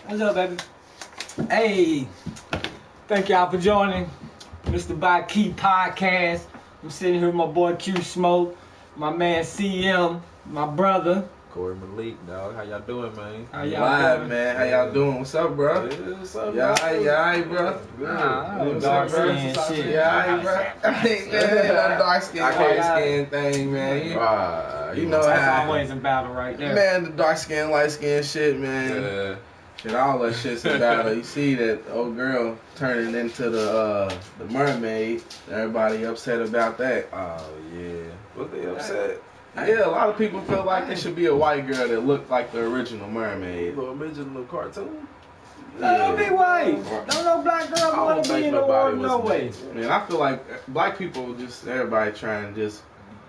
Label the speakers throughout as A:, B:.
A: What's up, baby? Hey, thank y'all for joining MR-Bikey podcast. I'm sitting here with my boy Q Smoke, my man CM, my brother.
B: Corey Malik, dog. How y'all doing, man?
A: How y'all doing?
C: Man. How y'all doing? What's up, bro?
B: Yeah, what's up,
C: Yeah,
B: bro?
C: yeah, bro.
A: Nah, dark skin shit.
C: Yeah, bro. Hey, man, that dark skin, light skin thing, man. You know
A: That's
C: how.
A: always in battle right there.
C: Man, the dark skin, light skin shit, man.
B: Yeah.
C: Shit, all that shit's in battle. You see that old girl turning into the mermaid. Everybody upset about that.
B: Oh, yeah. What they upset?
C: Yeah, a lot of people feel like it should be a white girl that looked like the original mermaid.
B: The original cartoon?
A: Don't be white. Don't no black girl
B: I
A: want
B: don't
A: to be
B: think
A: in the
B: nobody
A: war no
B: was
A: way.
C: Man, I feel like black people just, everybody trying to just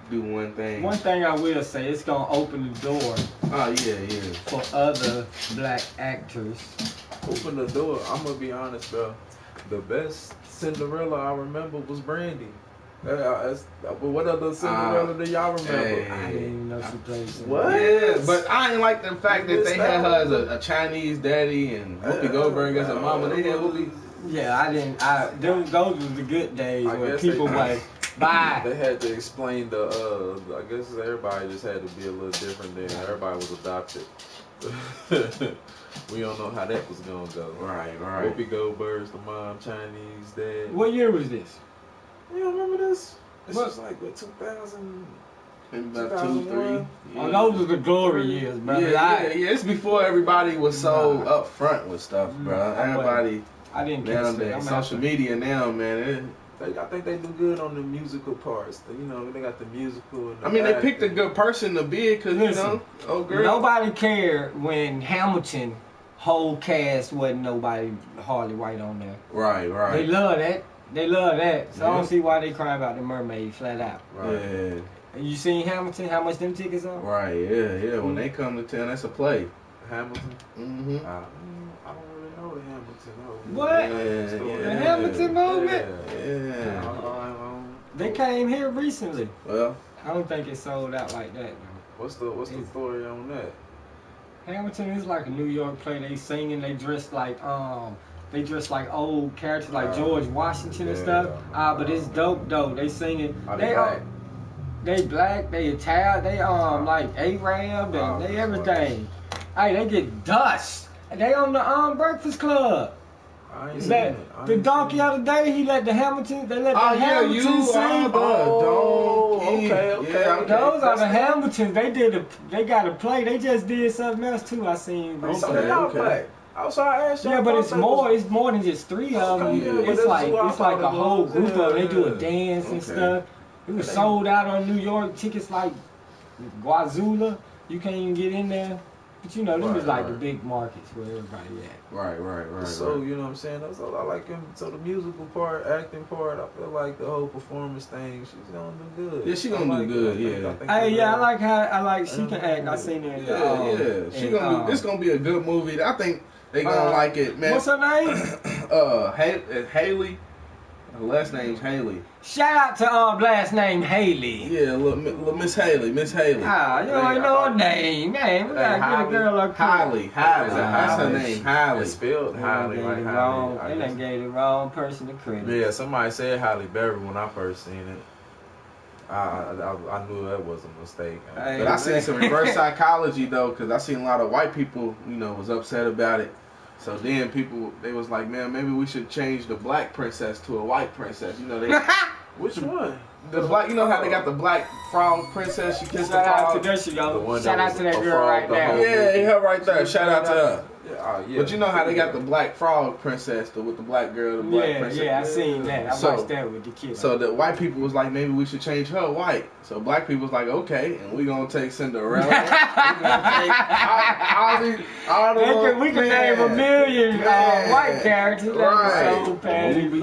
C: do one thing.
A: One thing I will say, it's gonna open the door
C: Oh, yeah.
A: for other black actors.
B: Open the door. I'm going to be honest, bro. The best Cinderella I remember was Brandy. But what other Cinderella do y'all remember?
C: Hey.
A: I didn't even know she played some.
B: What?
C: Yeah, but I ain't like the fact that they had her as a Chinese daddy and Whoopi Goldberg as a mama. They had Whoopi.
A: Yeah, I didn't. Those was the good days
B: I
A: where
B: guess
A: people like, bye.
B: They had to explain the, I guess everybody just had to be a little different then. Everybody was adopted. We don't know how that was going to go.
C: Right.
B: Whoopi Goldberg's the mom, Chinese dad.
A: What year was this?
B: You don't remember this? This
A: What?
B: was like, what, 2000?
C: Maybe about 2, 3.
A: Oh, those was the glory years, brother.
C: Yeah. It's before everybody was so up front with stuff, bro. Everybody
A: I didn't catch that.
C: nowadays, social media now, man.
B: I think they do good on the musical parts. You know, they got the musical. And the
C: They
B: acting.
C: picked a good person to be it, cause
A: Listen,
C: oh girl.
A: Nobody cared when Hamilton whole cast wasn't nobody hardly white on there.
C: Right.
A: They love that. So I
C: Yeah.
A: don't see why they cry about the mermaid flat out.
B: Right.
C: Yeah.
A: And you seen Hamilton? How much them tickets are?
C: Right. Yeah. When they come to town, that's a play.
B: Hamilton.
C: Mm-hmm.
B: I don't really know the Hamilton.
A: What?
C: Yeah.
A: The Hamilton movement?
C: Yeah.
A: They came here recently.
C: Well,
A: I don't think it sold out like that.
B: What's the story on that?
A: Hamilton is like a New York play. They singing. They dress like old characters like George Washington and stuff. But it's dope though. They singing. They black. They Italian. They like Arab and they everything. Hey, they get dust. They on the Breakfast Club.
B: I ain't seen it.
A: The donkey of the day, he let the Hamilton. They let the Hamilton sing.
B: Okay.
C: Yeah,
A: Those are the Hamiltons. They got a play. They just did something else too. I seen.
B: So they all play. I was trying to ask you.
A: Yeah, but it's more. It's more than just 3 of them.
C: yeah.
A: It's like a whole group of them. They do a dance and stuff. It was sold out on New York. Tickets like Guazula. You can't even get in there. But you know, them is like the big markets where everybody at.
C: Right.
B: So, you know what I'm saying? That's all I like him. So the musical part, acting part, I feel like the whole performance thing, she's gonna do good.
C: Yeah, she gonna do good, yeah.
A: Hey, yeah, I like she can act. I seen her in the
C: She gonna do. It's gonna be a good movie. I think they gonna like it, man.
A: What's her name?
C: Haley. Her last name's Haley.
A: Shout out to last name Haley.
C: Yeah, little Miss Haley.
A: Ah, you don't know her name. Man, we gotta get a girl up
C: Hailey. That's her name. Hailey.
B: It's spelled highly like Hailey.
A: They done gave the wrong person the credit.
B: Yeah, somebody said Halle Berry when I first seen it. I knew that was a mistake.
A: Hey,
C: But I seen some reverse psychology though, because I seen a lot of white people, was upset about it. So then they was like, man, maybe we should change the black princess to a white princess.
B: Which one?
C: The black, how they got the black frog princess? She kissed the
A: Shout out
C: frog.
A: to there she go.
B: The
A: Shout out to that girl right there.
C: Yeah, her right there. Shout out to her.
B: Yeah.
C: But you know how they got the black frog princess with the black girl, the black princess?
A: Yeah, I seen that. I watched that with the kids.
C: So the white people was like, maybe we should change her white. So black people was like, okay, and we gonna take Cinderella. We gonna take
A: we can name a million white characters.
C: Right.
A: So petty.
B: We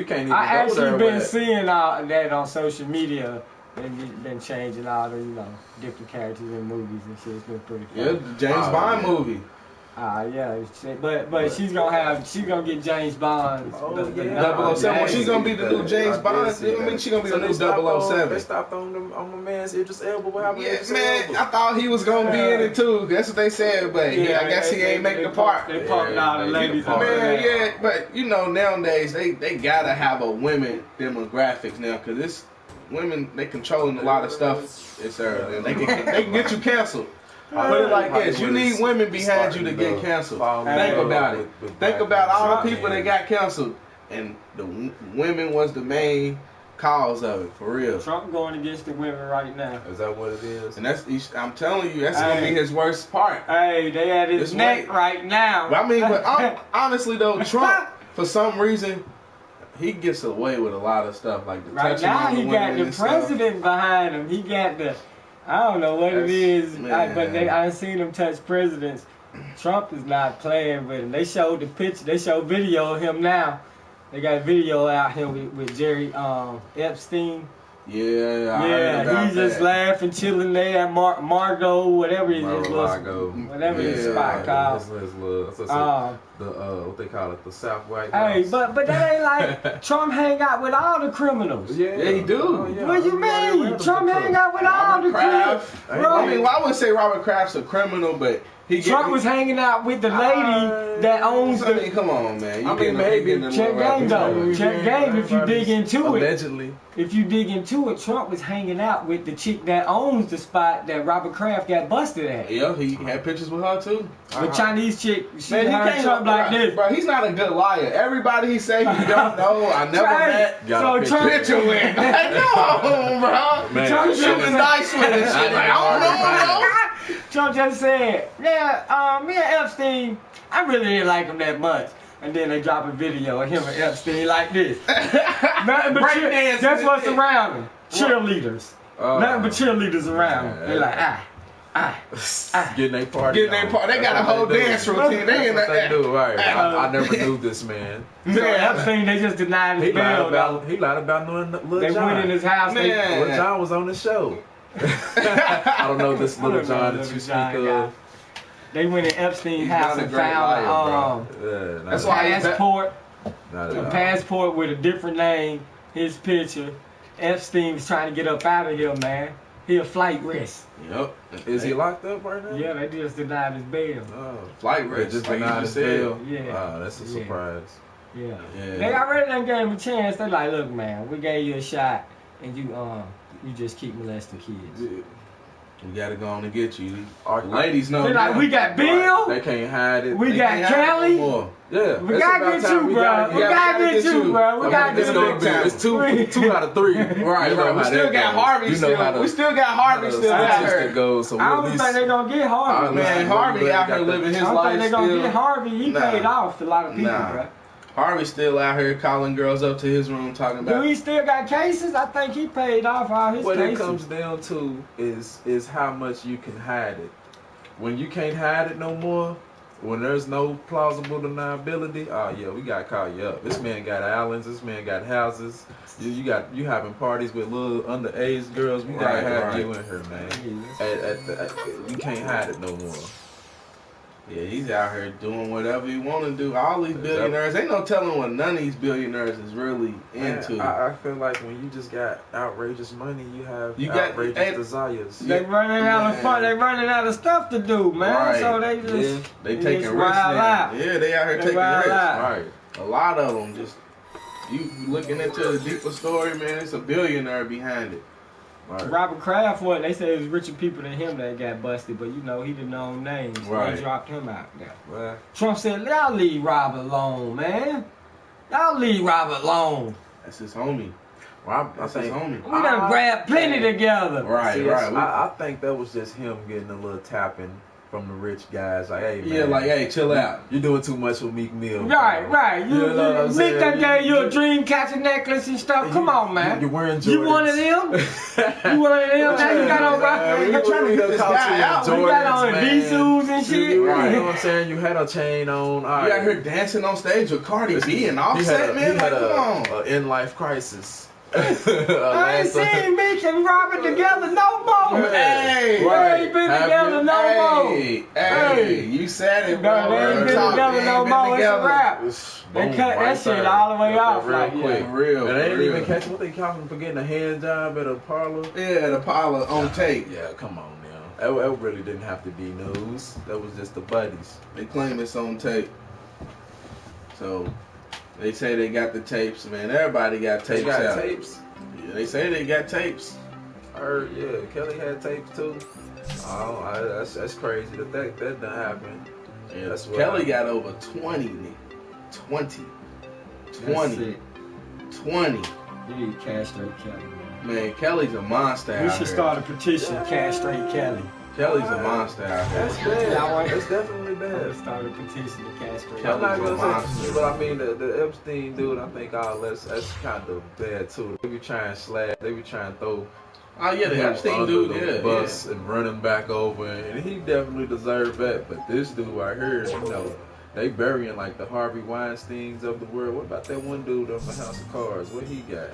B: can't even
A: I
B: go
A: actually
B: there
A: been
B: with it.
A: seeing all that on social media. They've been changing all the different characters in movies and shit. It's been pretty fun.
C: Yeah, the James Bond movie.
A: Yeah, but she's gonna get James Bond.
B: Oh, yeah.
C: 007. Well, she's gonna be the new James Bond. I mean, she's gonna be the new 007.
B: They stopped on my man's Idris Elba. What happened?
C: Yeah, man, I thought he was gonna be in it too. That's what they said, but I guess he ain't make the part.
A: They pumped out the ladies.
C: Man, yeah, but you know nowadays they gotta have a women demographics now, cause it's women, they controlling a lot of stuff. It's and they can get you canceled. Put it like this: you need women behind you to get canceled. Think about it. Think about all the people that got canceled, and the women was the main cause of it, for real.
A: Trump going against the women right now.
B: Is that what it is?
C: And I'm telling you, that's gonna be his worst part.
A: Hey, they at his neck right now.
C: But I mean, honestly though, Trump, for some reason, he gets away with a lot of stuff, like the
A: right now he got the president behind him. He got the, I don't know what it is, but I seen him touch presidents. Trump is not playing with him. They showed the picture. They showed video of him now. They got video out here with Jerry Epstein.
C: Yeah,
A: he's just laughing, chilling there at Margot, whatever it is, whatever his spot called.
B: What they call it, the South White
A: House. Hey, but that ain't like Trump hang out with all the criminals.
C: Yeah, he do.
A: What you mean? Trump hang out with all the criminals.
C: I mean, I wouldn't say Robert Kraft's a criminal, but
A: Trump was hanging out with the lady that owns the.
C: I mean, come on, man.
A: Maybe check game though. Check game if you dig into it.
B: Allegedly.
A: If you dig into it, Trump was hanging out with the chick that owns the spot that Robert Kraft got busted at.
C: Yeah, he had pictures with her too.
A: The Chinese chick, she had Trump like this.
C: Bro, he's not a good liar. Everybody he say he don't know, I never met.
A: So Trump
C: picture with. Like, no, bro.
A: Trump
C: shooting dice with this shit. Like, I don't know.
A: Trump just said, me and Epstein, I really didn't like him that much. And then they drop a video of him and Epstein like this. Nothing but that's what's around him. Cheerleaders. Nothing but cheerleaders around him. They're like,
B: getting their party.
C: They got a whole dance routine. They in
B: that do, right. I never knew this man.
A: So Epstein, they just denied his bail.
B: He lied about knowing Lil John.
A: They went in his house.
B: Lil John was on the show. I don't know this Lil John that you speak of.
A: They went in Epstein's house and found
C: that's why
A: passport. A passport with a different name, his picture. Epstein was trying to get up out of here, man. He a flight risk.
C: Yep.
B: Is he locked up right now?
A: Yeah, they just denied his bail.
C: Flight risk.
B: Just denied his bail.
A: Yeah.
B: Wow, that's a surprise.
A: Yeah. They already done gave him a chance. They like, look, man, we gave you a shot, and you just keep molesting kids.
C: Yeah. We gotta go on and get you. Our ladies know.
A: They're like, we got Bill.
B: They can't hide it.
A: We got Kelly.
B: Yeah.
A: We gotta get you, bro. We gotta get you, bro. We gotta get you.
B: It's two out of three.
C: Right. We still got Harvey. We still got Harvey still out here.
A: I don't think they're gonna get Harvey.
C: Man, Harvey out here living his life.
A: I don't think they're gonna get Harvey. He paid off to a lot of people, bro.
C: Harvey's still out here calling girls up to his room talking about.
A: Do he still got cases? I think he paid off all his cases.
B: What it comes down to is how much you can hide it. When you can't hide it no more, when there's no plausible deniability, we gotta call you up. This man got islands. This man got houses. You having parties with little underage girls. We gotta have you in here, man. You can't hide it no more.
C: Yeah, he's out here doing whatever he want to do. All these billionaires, ain't no telling what none of these billionaires is really into.
B: I feel like when you just got outrageous money, you have outrageous desires.
A: They running out of fun. They running out of stuff to do, man.
C: Right.
A: So they just
C: they taking risks now. Yeah, they out here taking risks. Right. A lot of them just you looking into the deeper story, man. It's a billionaire behind it.
A: Right. Robert Kraft, they said it was richer people than him that got busted, but he didn't know names. So they dropped him out there.
C: Right.
A: Trump said, y'all leave Robert alone, man. Y'all leave Robert alone.
C: That's his homie.
B: That's his
C: homie.
A: We done grabbed plenty together.
C: Right.
B: I think that was just him getting a little tapping from the rich guys, like, hey, man.
C: Yeah, like, hey, chill out.
B: You're doing too much with Meek Mill.
A: Right. You know what I'm saying? Meek done gave you a dream catcher necklace and stuff. Come on, man.
B: You're wearing Jordans.
A: You one of them? You one of them? Now you got on
C: trying to get this guy out.
A: You got on V-suits and shit.
B: Right. You know what I'm saying? You had a chain on.
C: You out here dancing on stage with Cardi B and Offset, man. Like, come on.
B: An in-life crisis.
A: I ain't seen Meek and Robert together no more.
C: Hey,
A: they ain't been together no more.
C: Hey, you said it, bro.
A: They ain't been together no more. It's a wrap. They cut that shit all the way off.
B: Real
A: Like,
B: quick.
A: yeah.
B: Real. And they didn't even catch what they caught him for getting a hand job at a parlor.
C: Yeah, the parlor on tape.
B: Yeah, come on now. That really didn't have to be news. That was just the buddies.
C: They claim it's on tape. So they say they got the tapes, man. Everybody got tapes.
B: They got
C: out.
B: tapes.
C: Yeah, they say they got tapes.
B: I heard, yeah, Kelly had tapes too. Oh, that's crazy that done happen.
C: Yeah,
B: that's
C: Kelly got over 20, nigga. 20.
A: You need to castrate Kelly, man.
C: Man, Kelly's a monster out here.
A: We should start a petition, castrate Kelly.
C: Kelly's a monster out here.
B: That's bad. That's definitely bad.
A: Start a petition to castrate
B: I'm not
C: Kelly's a
B: gonna
C: monster.
B: say, but I mean the Epstein dude. I think that's kind of bad too. They be trying to slap. They be trying to throw.
C: Oh yeah, the
B: him
C: Epstein
B: under
C: dude,
B: the bus and run him back over, and he definitely deserved that. But this dude right here, they burying like the Harvey Weinsteins of the world. What about that one dude on the House of Cards? What he got?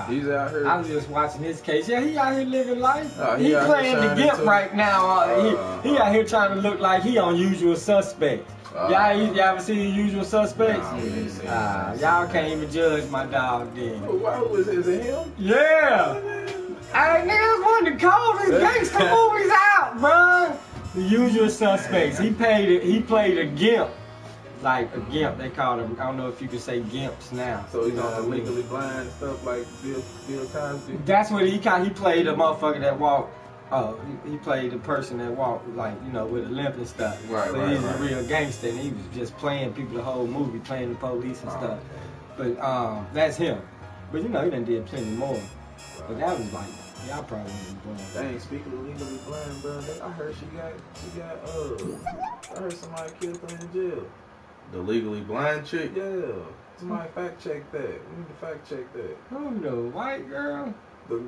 B: He's out here.
A: I was just watching his case. Yeah, he out here living life.
B: He
A: He
B: out
A: playing
B: here
A: the
B: shining
A: gimp
B: too.
A: right now. He out here trying to look like he on Usual Suspects. Y'all ever seen Usual Suspects?
B: Nah, we ain't seen
A: Y'all can't even judge my dog then.
B: Who is it him?
A: Yeah. Hey, nigga, that's one of the coldest gangster movies out, bruh. The Usual Suspects. He played a gimp. Like a gimp, they call him. I don't know if you can say gimps now.
B: So he's on the Legally Blind and stuff like Bill Cosby.
A: That's what he played a motherfucker that walked. He played the person that walked like with a limp and stuff.
C: Right,
A: so he's a real gangster, and he was just playing people the whole movie, playing the police and stuff.
B: Okay.
A: But that's him. But he done did plenty more. But that was like y'all probably ain't born.
B: Dang, speaking of Legally Blind, bro, I heard I heard somebody killed her in jail.
C: The Legally Blind chick?
B: Yeah. Somebody fact check that. We need to fact check that.
A: Who the white girl?
B: The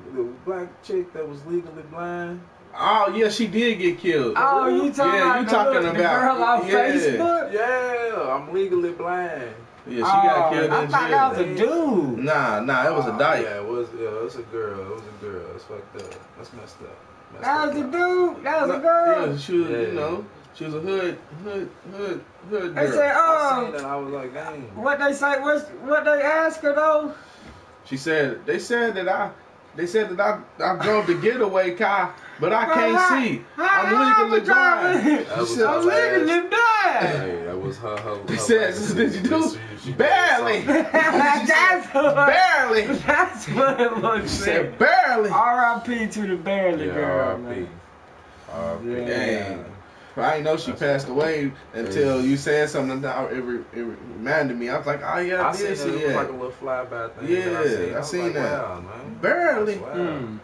B: black chick that was legally blind.
C: Oh yeah, she did get killed.
A: Oh, you talking about the girl off Facebook?
B: Yeah, I'm legally blind.
C: Yeah, she got killed in jail.
A: I thought that was a dude.
C: Nah, it was a dyke.
B: Yeah, it was a girl. It was a girl. That's fucked up. That's messed up.
A: That was a dude. That was a girl.
C: Yeah, she was, she was a hood girl.
A: They said,
B: I seen that. I was like, dang.
A: What they say? What they ask her though?
C: They said that I drove the getaway car, but I can't see. I'm legally blind.
A: I'm legally blind.
B: Hey, that was her.
C: They said, did you do? Barely.
A: That's
C: barely.
A: That's what it was.
C: She said barely.
A: R.I.P. to the barely girl.
B: R.I.P.
C: R.I.P. Dang. I didn't know she passed away until you said something that it reminded me. I was like, oh yeah,
B: I seen it. It was like a little flyby thing.
C: Yeah, I seen
B: like,
C: that.
B: wow, man.
C: Barely.
B: Wow.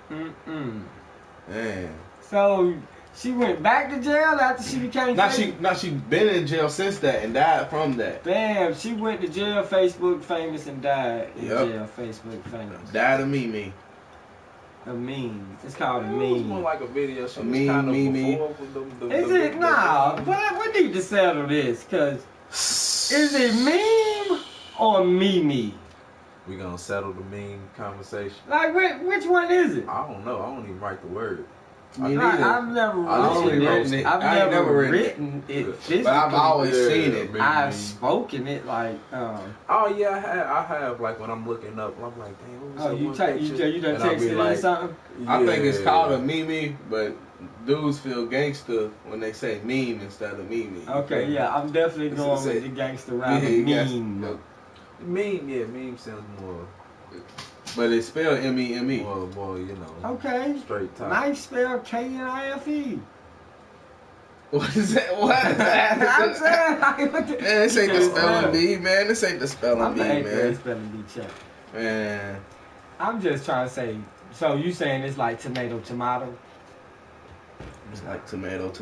C: Man.
A: So she went back to jail after she became famous?
C: She been in jail since that and died from that.
A: Damn, she went to jail, Facebook famous, and died in jail, Facebook famous.
C: Died of me.
A: A meme. It's called a meme.
B: It was more like a video. She
C: A
B: was
C: meme,
B: kind of
C: meme.
B: before the
A: Is it? Nah. We need to settle this, cause is it meme or meme?
B: We gonna settle the meme conversation.
A: Like which one is it?
B: I don't know. I don't even write the word.
C: Me neither.
A: I've never
C: written
A: written
C: it.
A: it. I've
C: I ain't
A: never
C: never written
A: written it. Physically.
C: But I've always seen it.
A: I've spoken it like.
B: Oh yeah, I have. Like when I'm looking up, I'm like, damn. What was
A: Oh,
B: that
A: you
B: one
A: text
B: picture?
A: you done
B: And I'll be
A: texted
B: like,
A: or something?
C: I think it's
B: yeah.
C: called a meme, but dudes feel gangster when they say meme instead of meme.
A: Okay, yeah, I'm definitely going with the gangster rap meme.
B: Meme sounds more.
C: But it's spelled M-E-M-E.
B: More,
A: Okay.
B: straight top.
A: Nice spell K-N-I-F-E.
C: What is that? What is that?
A: I'm saying, like, what the...
C: Man, this ain't the spelling bee, man. This ain't the spelling
A: I'm
C: bee,
A: the
C: man.
A: spelling bee check.
C: Man.
A: I'm just trying to say, so you saying it's like tomato?
C: It's like tomato.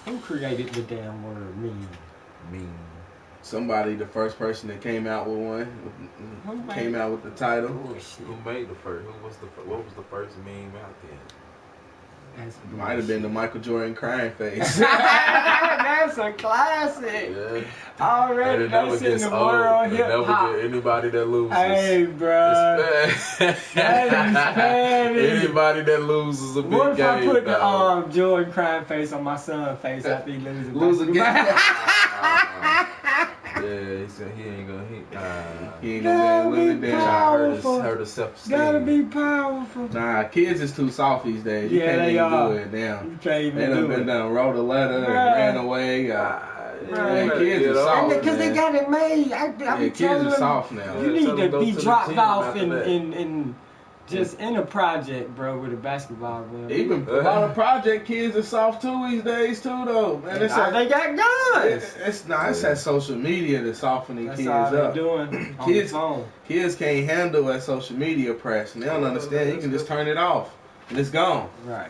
A: Who created the damn word meme?
B: Meme.
C: Somebody, the first person that came out with one, came out with the title.
B: Who made the first? What was the first meme out there?
A: That's
C: Might have been the Michael Jordan crying face.
A: That's a a classic.
B: Yeah.
A: Already,
B: And it never
A: that's in
B: gets
A: the
B: old.
A: world
B: It
A: hip
B: never
A: hop.
B: get anybody that loses.
A: Hey, bro.
B: It's
A: That is petty.
B: Anybody that loses a big game.
A: What if I put the
B: dog.
A: Jordan crying face on my son's face after he loses?
C: Lose again.
B: Yeah, he said he ain't gonna hit.
C: He ain't gonna be able to live it down.
A: Powerful.
B: Hurt his self-esteem.
A: Gotta be powerful.
C: Nah, kids is too soft these days. You
A: Yeah,
C: can't
A: they
C: even
A: are.
C: do it now.
A: You can't even
C: They done
A: do
C: been
A: it.
C: done, wrote a letter and
A: Right.
C: ran away.
A: Right.
C: Kids are soft.
A: Because they got it made. I
C: Yeah,
A: be
C: kids
A: telling
C: are
A: them,
C: soft now.
A: you
B: Yeah,
A: need
B: tell
A: to
B: them go
A: be
B: to the
A: dropped
B: gym
A: off
B: after
A: in,
B: that.
A: in just in a project, bro, with a basketball rim.
C: Even a lot of project kids are soft too these days too, though. Man, it's
A: They got guns.
C: it's that social media that's softening
A: That's
C: kids
A: all they're
C: up.
A: doing on
C: Kids-
A: the phone.
C: Kids can't handle that social media press, and they don't understand. You can just turn it off, and it's gone.
A: Right.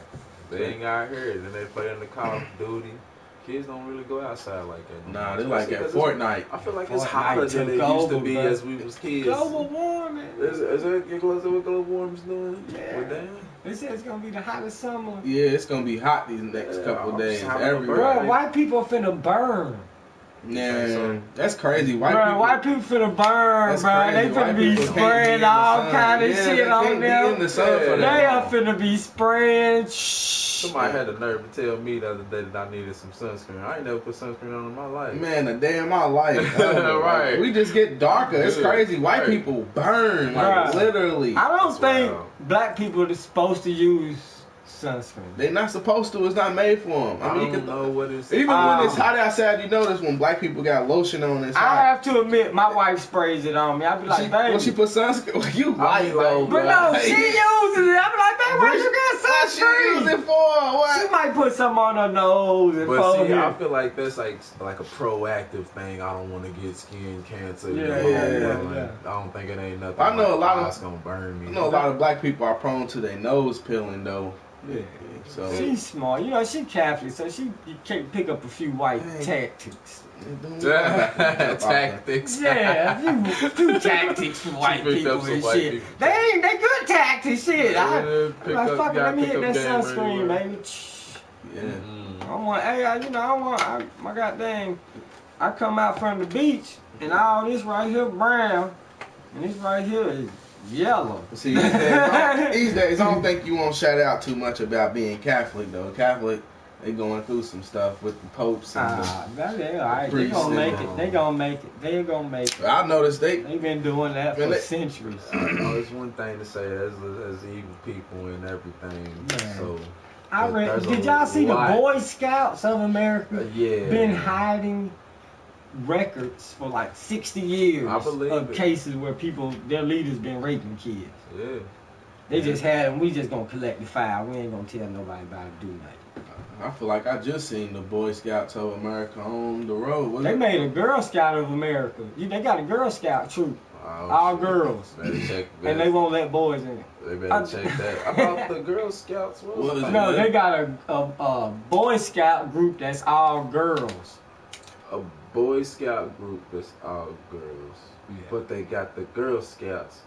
B: They ain't got here. Then they play in the Call of Duty. Kids don't really go outside like that.
C: Nah, they like at
B: Especially 'cause
C: Fortnite.
B: I feel like it's
A: Fortnite
B: hotter than it
A: took
B: used to
A: over,
B: be
A: bro.
B: as we was kids.
A: Global warming.
B: Is it getting closer to what global warming's doing?
A: Yeah.
B: Well, damn.
A: They said it's gonna be the hottest summer.
C: Yeah, it's gonna be hot these next couple of
B: I'm
C: days
B: just having a
C: everywhere.
A: Bro,
B: Right.
A: white people finna burn.
C: Man, that's crazy.
A: White people finna burn,
C: That's
A: bro.
C: crazy.
A: They
C: White
A: finna be
C: people can't be in
A: spraying
C: the
A: all
C: sun.
A: kind of
C: Yeah,
A: shit
C: they
A: on
C: can't be in
A: them.
C: the sun for
B: Yeah.
A: They
C: that.
A: are finna be spraying.
B: Somebody had the nerve to tell me the other day that I needed some sunscreen. I ain't never put sunscreen on in my life.
C: Man, a day in my life. Oh,
B: Right.
C: like, we just get darker. It's
B: Good.
C: crazy. White
B: Right.
C: people burn, like
A: Right.
C: literally.
A: I don't
B: That's
A: think
B: wild.
A: black people are supposed to use sunscreen.
C: They're not supposed to. It's not made for them.
B: I
C: I mean, you
B: don't
C: can,
B: know what it's.
C: even when it's hot outside, you notice when black people got lotion on
A: I
C: inside.
A: have to admit, my wife sprays it on me. I be like, baby.
C: When she put sunscreen, you white
B: like,
C: though,
A: but
C: bro.
A: no,
C: Like,
A: she uses it. I be like, baby, why you
C: what
A: got
C: she use
A: sunscreen?
C: it for? What?
A: She might put some on her nose and
B: But see, I
A: forehead.
B: feel like that's like a proactive thing. I don't want to get skin cancer. you
A: Yeah,
B: know,
C: yeah,
B: like,
A: yeah.
B: I don't think it ain't nothing.
C: I know a lot of-
B: It's gonna burn me.
C: I know a lot of black people are prone to their nose peeling though.
A: Yeah.
C: So
A: She's smart. You know, she Catholic, so she can pick up a few white tactics.
B: Tactics.
A: Yeah, a few tactics for white
B: picked
A: people
B: up some
A: and
B: white
A: shit.
B: people.
A: They good tactics, shit.
B: Yeah,
A: I'm
B: pick
A: like,
B: up-
A: fuck it,
B: gotta
A: let me
B: pick
A: hit
B: up
A: that
B: game
A: sunscreen,
B: everywhere.
A: baby.
C: yeah.
A: I want, hey, you know, my goddamn, I come out from the beach, and all this right here brown, and this right here is yellow.
C: See, these days, I don't think you want to shout out too much about being Catholic though. Catholic, they going through some stuff with the popes and
A: They all right. They
C: priests
A: gonna make
C: and-
A: it. They gonna make it. They gonna make it.
C: I noticed they.
A: They've been doing that
C: Man,
A: for
C: they-
A: centuries.
B: Oh, it's one thing to say as evil people and everything.
A: Man.
B: So
A: I read.
B: there's
A: Did
B: a
A: y'all see the
B: lot.
A: Boy Scouts of America
B: yeah,
A: been hiding records for like 60 years
B: I believe
A: of
B: it.
A: cases where their leaders been raping kids?
B: Yeah.
A: They just had them. We just gonna collect the file. We ain't gonna tell nobody about it. Do nothing.
C: I feel like I just seen the Boy Scouts of America on the road. Was
A: They
C: it?
A: made a Girl Scout of America. They got a Girl Scout troop,
B: Oh,
A: all
B: shit.
A: girls,
B: Better check
A: and they won't let boys in it.
B: They better check that. About the Girl Scouts. What was
C: What is
B: it?
C: it?
A: No, they got a Boy Scout group that's all girls.
B: A Boy Scout group that's all girls,
A: Yeah.
B: but they got the Girl Scouts.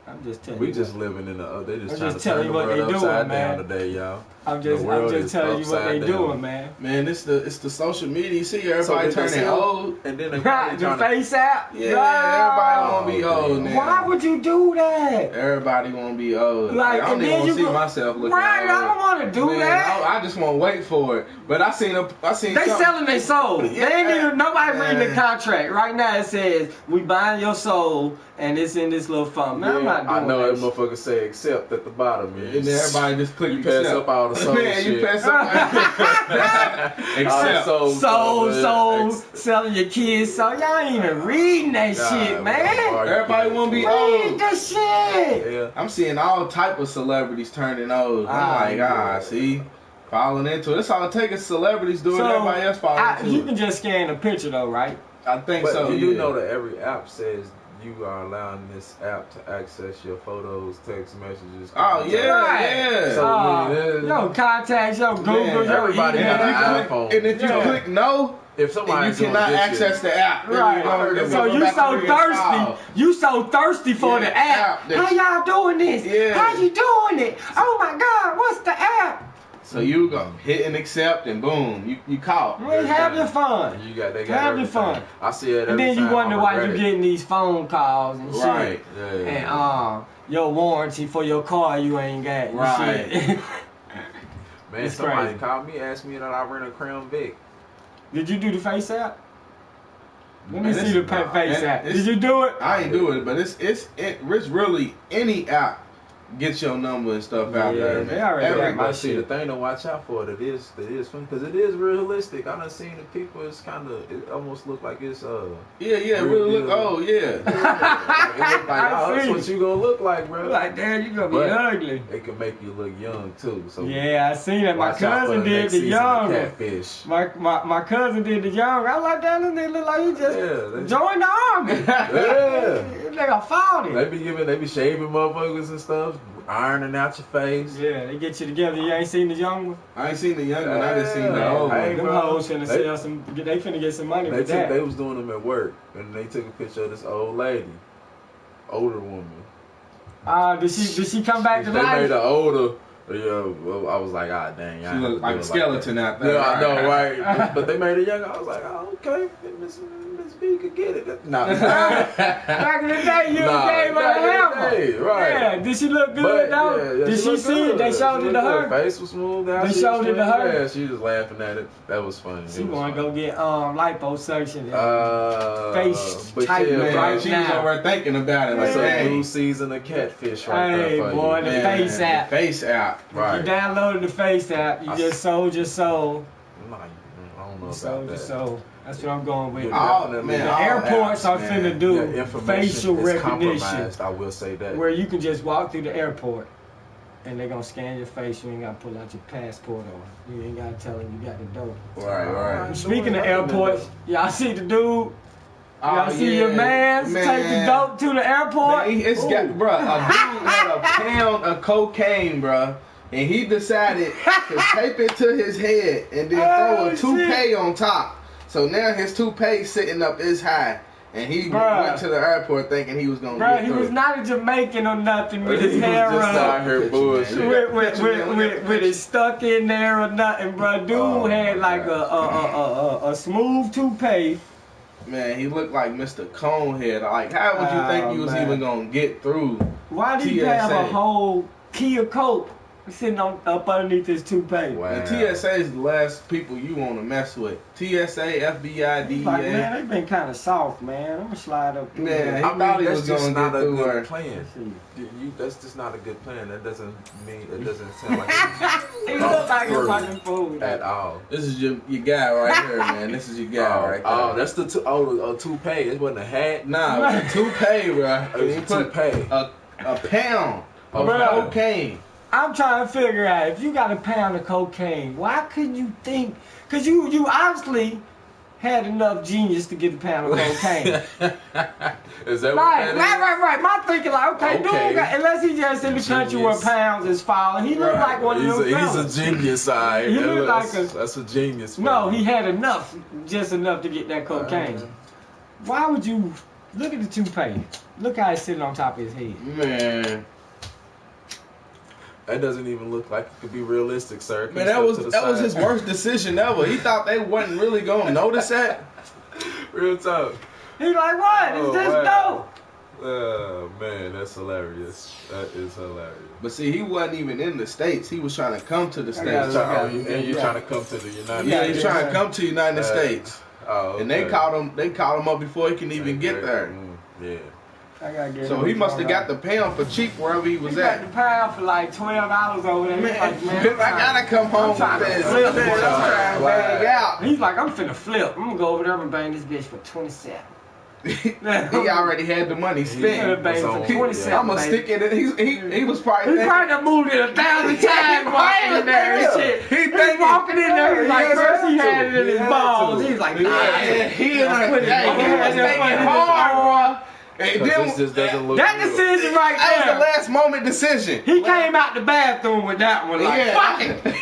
A: I'm just telling
B: We
A: you.
B: just living in the. They
A: I'm
B: just trying
A: just
B: to turn
A: telling
B: the
A: you what
B: world
A: they doing,
B: upside
A: man.
B: down today, y'all.
A: I'm
B: The world
A: just
B: is
A: telling you what they
B: upside down.
A: doing, man.
C: Man, it's the social media. You see everybody
B: So did they
C: turning
B: say-
C: old.
B: And then they probably
A: The
B: trying
A: face out.
C: Yeah,
A: No.
C: everybody want to be old now.
A: Why would you do that?
C: Everybody want to be old.
A: Like,
C: I don't
A: and
C: even
A: then
C: want
A: you
C: to see
A: go-
C: myself looking
A: Right,
C: old.
A: I don't want to do
C: Man,
A: that.
C: I just want to wait for it. But I seen
A: They
C: something-
A: selling their soul. They ain't even nobody reading the
C: Man.
A: contract. Right now it says we buying your soul and it's in this little fund. Man, I'm not doing
B: I know that
A: that.
B: mother say accept at the bottom, man.
C: And then everybody just click
B: You pass up all the soul
C: Man, you
B: shit.
C: pass up. Except.
A: Soul, selling your kids. So y'all ain't even reading that shit, man.
C: Everybody want to be
A: Read
C: old.
A: the shit.
B: Yeah.
C: I'm seeing all type of celebrities turning old. I'm like, see, falling into it. That's all it takes is celebrities doing everybody else falling into
A: you
C: it.
A: can just scan a picture though, right?
C: I think
B: But
C: so.
B: you do
C: yeah.
B: know that every app says you are allowing this app to access your photos, text messages.
C: Oh yeah,
A: Right.
C: yeah.
B: So,
A: Yo, contacts, yo, Google,
C: Man,
A: yo,
B: everybody
A: email.
B: got an
C: and
B: iPhone.
C: if you
A: Yeah.
C: click no,
B: if somebody
C: you cannot access the app.
A: Right. So you so thirsty. You so thirsty for
C: Yeah,
A: the app.
C: app that
A: How y'all doing this?
C: Yeah.
A: How you doing it? Oh my God, what's the app?
C: So you go hit and accept, and boom, you caught.
A: Man, have your fun.
B: They got
A: have your
B: everything.
A: fun.
B: I see it every
A: And then you
B: time.
A: wonder
B: I
A: why
B: regret
A: you
B: it.
A: getting these phone calls and shit.
C: Right.
B: Yeah.
A: And your warranty for your car you ain't got. And
C: Right.
A: shit.
B: Man,
A: It's
B: somebody
A: crazy.
B: called me, asked me that I rent a Crown Vic.
A: Did you do the face app? Let me
C: Man,
A: see the
C: it's-
A: face
C: man,
A: app.
C: it's-
A: Did you do it?
C: I ain't do it, but it's really any app gets your number and stuff out
A: Yeah,
C: there,
A: they
C: man.
A: already got my
B: But see, the
A: shit.
B: thing to watch out for, it is fun because it is realistic. I done seen the people. It's it almost look like it's
C: Yeah,
B: Real
C: really look.
B: deal.
C: Oh yeah.
B: it look like
A: I
B: that's
A: see.
B: what you gonna look like, bro.
A: Like, damn, you gonna be
B: But
A: ugly.
B: it can make you look young too. So
A: Yeah, I seen that. My
B: watch out for
A: cousin
B: the
A: did
B: next
A: the
B: season of
A: young.
B: Catfish.
A: My cousin did the young. I like that. This nigga look like he just joined the army.
B: Yeah.
A: This nigga fought
B: They
A: it.
B: be shaving motherfuckers and stuff, ironing out your face.
A: Yeah, they get you together. You ain't seen the young one?
C: I ain't seen the young one. I just seen the
B: Yeah.
C: old
B: Hey,
C: one.
A: Them
B: bro.
A: hoes finna
B: They-
A: sell some. They finna get some money with that.
B: They was doing them at work, and they took a picture of this old lady, older woman.
A: Did she come back to
B: They
A: life?
B: made her older. Yeah, well, I was like, ah, dang.
C: She looked like a skeleton out there.
B: Yeah, I know, right? But they made her younger. I was like, oh, okay, Miss B could get it. Nah.
A: Back in the day, you gave her a hammer.
B: Right.
A: Yeah, did she look good
B: But,
A: though?
B: yeah,
A: Did she
B: looked
A: see it?
B: good.
A: They showed
B: She
A: it to
B: looked
A: her.
B: good. Face was smooth out.
A: They
B: She
A: showed
B: was
A: it to
B: smooth.
A: her?
B: Yeah, she was laughing at it. That was funny.
A: She
B: It was
A: wanna
B: funny.
A: go get liposuction.
B: Face
A: Face tight,
C: Man,
A: right
C: she
A: now.
C: was over thinking about it. Like,
B: That's a
C: hey,
B: new season of Catfish right
A: Hey,
B: there for
A: boy,
B: you.
A: the
C: man,
A: Face app.
C: The Face app.
B: Right.
A: You downloaded the Face app. You just sold your soul.
B: Nah, I don't know
A: You
B: about
A: sold your
B: that.
A: soul. That's what I'm going with.
B: Yeah.
C: Oh,
B: The
C: man,
A: The
C: all
A: airports
C: apps,
A: are
C: man.
A: finna do
B: Yeah, information
A: facial
B: is
A: recognition,
B: compromised, I will say that.
A: where you can just walk through the airport and they're gonna scan your face. You ain't gotta pull out your passport or you ain't gotta tell them you got the dope.
C: Right.
A: Speaking of airports, y'all see the dude? Y'all
C: Oh,
A: see your mans take the dope to the airport?
C: Man, it's got, bruh, a dude had a pound of cocaine, bruh, and he decided to tape it to his head and then throw a
A: Oh,
C: toupee on top. So now his toupee sitting up this high, and he
A: Bruh.
C: went to the airport thinking he was gonna
A: Bro,
C: get
A: he
C: through.
A: was not a Jamaican or nothing with his
B: He was
A: hair
B: just out
A: up.
B: here bullshit.
A: With it stuck in there or nothing, bro. Dude
B: Oh,
A: had
B: my
A: like a smooth toupee.
C: Man, he looked like Mr. Conehead. Like, how would you think he was
A: man.
C: even gonna get through?
A: Why did he have a
C: TSA?
A: whole Kia Coke sitting up underneath his toupee?
B: Wow.
C: And TSA is the last people you want to mess with. TSA, FBI,
A: He's like,
C: DEA.
A: man, they been kind of soft, man. I'm gonna slide up through
C: Man,
A: there.
C: he
B: I
C: thought
B: mean,
C: he
B: that's
C: was
B: just
C: gonna
B: not
C: get
B: a
C: through
B: good
C: her.
B: plan.
A: Let's see.
B: That's just not a good plan. That doesn't mean it doesn't sound like
A: He look like a
B: through
A: fucking fool.
B: at all.
C: This is your guy right here, man. This is your guy right there.
B: Oh, that's the toupee. It wasn't a hat.
C: Nah, it was a toupee, bro.
B: It was
C: He
B: a
C: put
B: toupee.
C: a pound of
A: Bruh.
C: cocaine.
A: I'm trying to figure out if you got a pound of cocaine, why couldn't you think? Cause you obviously had enough genius to get a pound of cocaine.
B: Is that what that is?
A: Right. My thinking like, okay,
B: Okay.
A: dude, unless he just in the country where
B: Genius.
A: pounds is falling, he looked like one of them
B: He's
A: fellas.
B: a genius, alright.
A: He look like
B: That's a genius.
A: No,
B: man.
A: he had enough, just enough to get that cocaine. Why would you look at the toupee? Look how it's sitting on top of his head.
C: Man,
B: That doesn't even look like it could be realistic, sir.
C: man, that was his worst decision ever. He thought they wasn't really gonna notice that.
B: Real talk.
A: He's like, what?
B: Oh,
A: Is this
B: wow.
A: dope?
B: Oh man, that's hilarious. That is hilarious.
C: But see, he wasn't even in the States. He was trying to come to the
A: I got
C: States.
A: it.
B: And you're trying to come to the United
C: Yeah,
B: States.
C: he's trying to come to the United States.
B: Oh,
C: And they
B: okay.
C: caught him. They caught him up before he can even get there.
B: Yeah.
A: I gotta get
C: So
A: him
C: he must have got
A: $12.
C: the pound for cheap wherever he
A: He
C: was
A: got the
C: at.
A: pound for like $12 over there. He's
C: Man,
A: like, man,
C: I gotta come home with
A: trying to
C: this.
A: flip
C: Man,
A: it.
C: I'm trying to bag out.
A: He's like, I'm finna flip. I'm gonna go over there and bang this bitch for 27.
C: He already had the money
A: He's finna
C: spent.
A: bang
B: So,
A: for 27.
C: I'm gonna
A: baby.
C: stick it in. He was probably
A: He
C: thinking,
A: probably done moved it 1,000 times walking in there and shit.
C: He
A: He's
C: thinking-
A: walking in there. He's like,
C: Yeah,
A: first he
B: he
A: had it in his
B: had
A: balls.
B: to.
A: He's like,
C: yeah,
A: nah.
C: he was
A: I put it on
C: thinking
A: there.
C: hard, bro. And
B: Because
C: then
B: this just doesn't look
A: That
B: real.
A: decision right
C: that was the
A: there.
C: last moment decision.
A: He came out the bathroom with that one like, fuck it.
C: This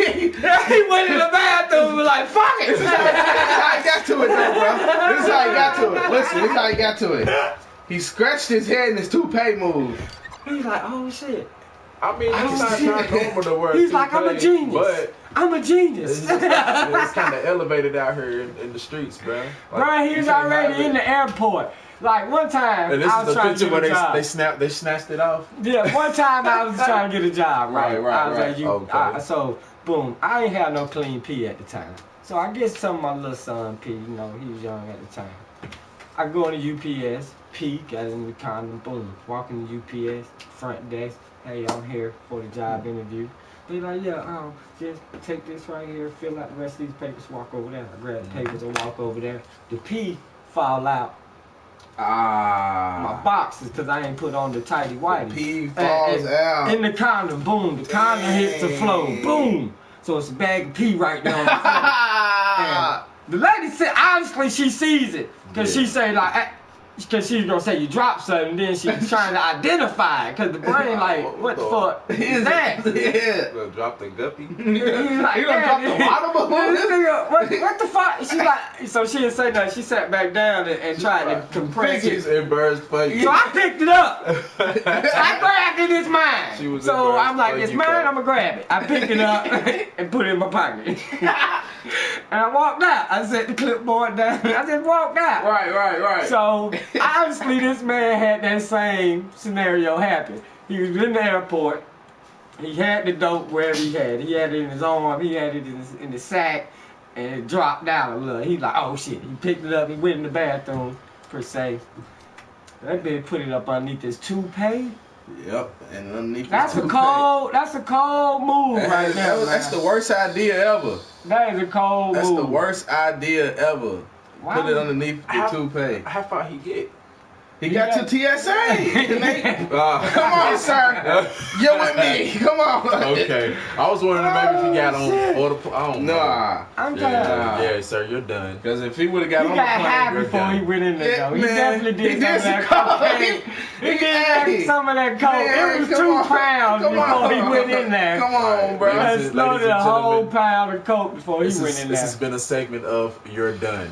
A: He went in the bathroom and was like, fuck it.
C: is how he got to it, though, bro. This is how he got to it. Listen, this is how he got to it. He scratched his head and his toupee moved.
A: He's like, oh shit.
B: I mean, it's not normal to wear.
A: He's like, I'm a genius.
B: But
A: I'm a genius.
B: it's kind of elevated out here in the streets, bro. Like,
A: bro, he's already in the airport. Like one time,
B: and this
A: I
B: is
A: was
B: the
A: trying
B: picture
A: to get
B: where
A: a job.
B: they snatched it off.
A: Yeah, one time I was trying to get a job, right? I was like,
B: Okay.
A: So, boom, I ain't had no clean pee at the time. So I get some of my little son pee, you know, he was young at the time. I go to UPS, pee, got in the condom, boom, walk in the UPS, front desk, hey, I'm here for the job interview. They like, yeah, just take this right here, fill out the rest of these papers, walk over there. I grab the papers and walk over there. The pee fall out. My boxes, because I ain't put on the tighty whities.
C: Pee falls out.
A: In the condom, boom. The condom hits the floor, boom. So it's a bag of pee right there on the floor. And the lady said, obviously she sees it. Because she say like, because she's going to say you dropped something, and then she's trying to identify it. Because the brain like, what the fuck is that?
C: Yeah.
B: Gonna drop the guppy.
A: He's like,
C: You gonna drop the water balloon?
A: This nigga, what the fuck? She like, so she didn't say nothing. She sat back down and tried to compress it.
B: She's embarrassed for you.
A: So I picked it up. I grabbed it, it's mine. So I'm like, it's mine, I'm gonna grab it. I picked it up and put it in my pocket. And I walked out. I set the clipboard down. I just walked out.
C: Right.
A: So obviously this man had that same scenario happen. He was in the airport. He had the dope wherever he had it. He had it in his arm. He had it in his sack. And it dropped down a little. He's like, oh shit. He picked it up. He went in the bathroom, per se. That bitch put it up underneath his toupee.
C: Yep, and underneath
A: That's a cold move right there.
C: That's the worst idea ever.
A: That is a cold move.
C: That's the worst idea ever.
A: Why?
C: Put it underneath the toupee.
B: How far he get?
C: He got to TSA. Come on, sir. You're with me. Come on.
B: Okay. I was wondering maybe if he got on or the. I don't know.
C: Nah.
A: I'm tired.
B: Yeah, sir, you're done.
C: Because if he would have got on the
A: plane, he got high before he went in there. Though. He definitely did some of that cocaine. He did some of that coke. It was 2 pounds before he went in there.
C: Come on, bro.
A: He had snorted a whole pound of coke before he went in there.
B: This has been a segment of You're Done.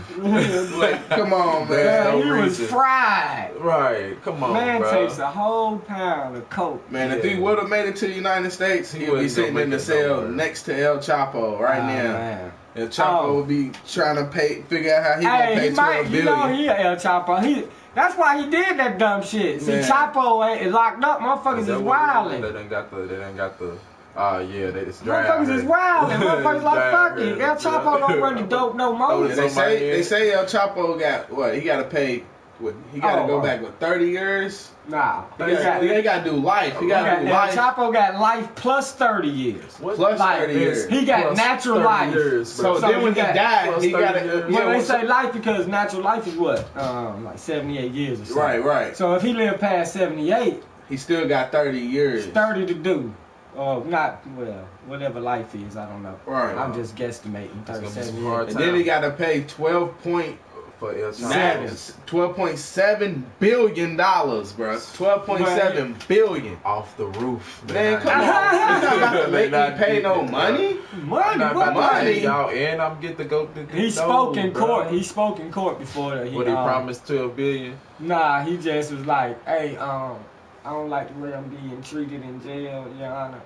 C: Come on, man.
A: He was fried.
B: Right, come on,
A: man
B: bro.
A: takes a whole pound of coke.
C: Man, if he would have made it to the United States, he would be sitting in the cell next to El Chapo right now.
A: Man.
C: El Chapo would be trying to figure out how he gonna pay $12 billion.
A: You know he El Chapo. That's why he did that dumb shit. See, Chapo ain't locked up. Motherfuckers is wildin'.
B: They done got the. It's dry.
A: Motherfuckers is wildin'. Motherfuckers like fuck it. El Chapo don't run the dope no more.
C: They say El Chapo got what? He got to pay. He got to go back with 30 years.
A: Nah,
C: they got to do life. He got to do life.
A: El Chapo got life plus 30 years.
C: Plus 30 years.
A: He got natural life.
C: So then when he died, he got to.
A: Well, they say life because natural life is what, like 78 years or something.
C: Right.
A: So if he lived past 78,
C: he still got 30 years.
A: 30 to do. Whatever life is, I don't know.
C: Right.
A: I'm just guesstimating 37 years.
C: And then he got to pay $12.7 billion, bro. $12.7 billion
B: off the roof.
C: Man, come on. You're not about to make me pay no money.
A: Money.
B: Y'all, and I'm get to go.
A: He spoke in court. He spoke in court before that.
B: He promised $12 billion.
A: Nah, he just was like, hey, I don't like the way I'm being treated in jail, Your Honor.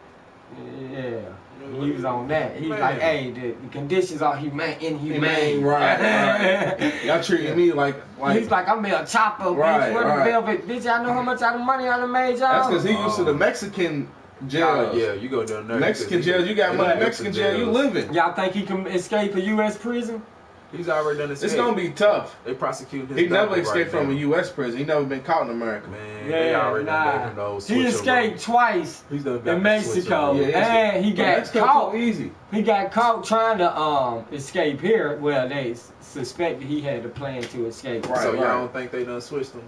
A: Yeah. He was on that. He's like, hey, the conditions are inhumane.
C: Right. Y'all treating me like.
A: He's like, I'm El Chapo, bitch. What the velvet, bitch? I know how much of the money I done made, y'all.
C: That's because he used to the Mexican jails.
B: Yeah, you go down there.
C: Mexican jails, you got money. Mexican jail, you living.
A: Y'all think he can escape a U.S. prison?
B: He's already done escape.
C: It's gonna be tough.
B: They prosecute him.
C: He never escaped from a U.S. prison. He never been caught in America.
B: Man, they already done gave him those.
A: He escaped twice in Mexico, and he got caught.
C: Easy.
A: He got caught trying to escape here. Well, they suspected he had a plan to escape.
B: Right, so y'all don't think they done switched him?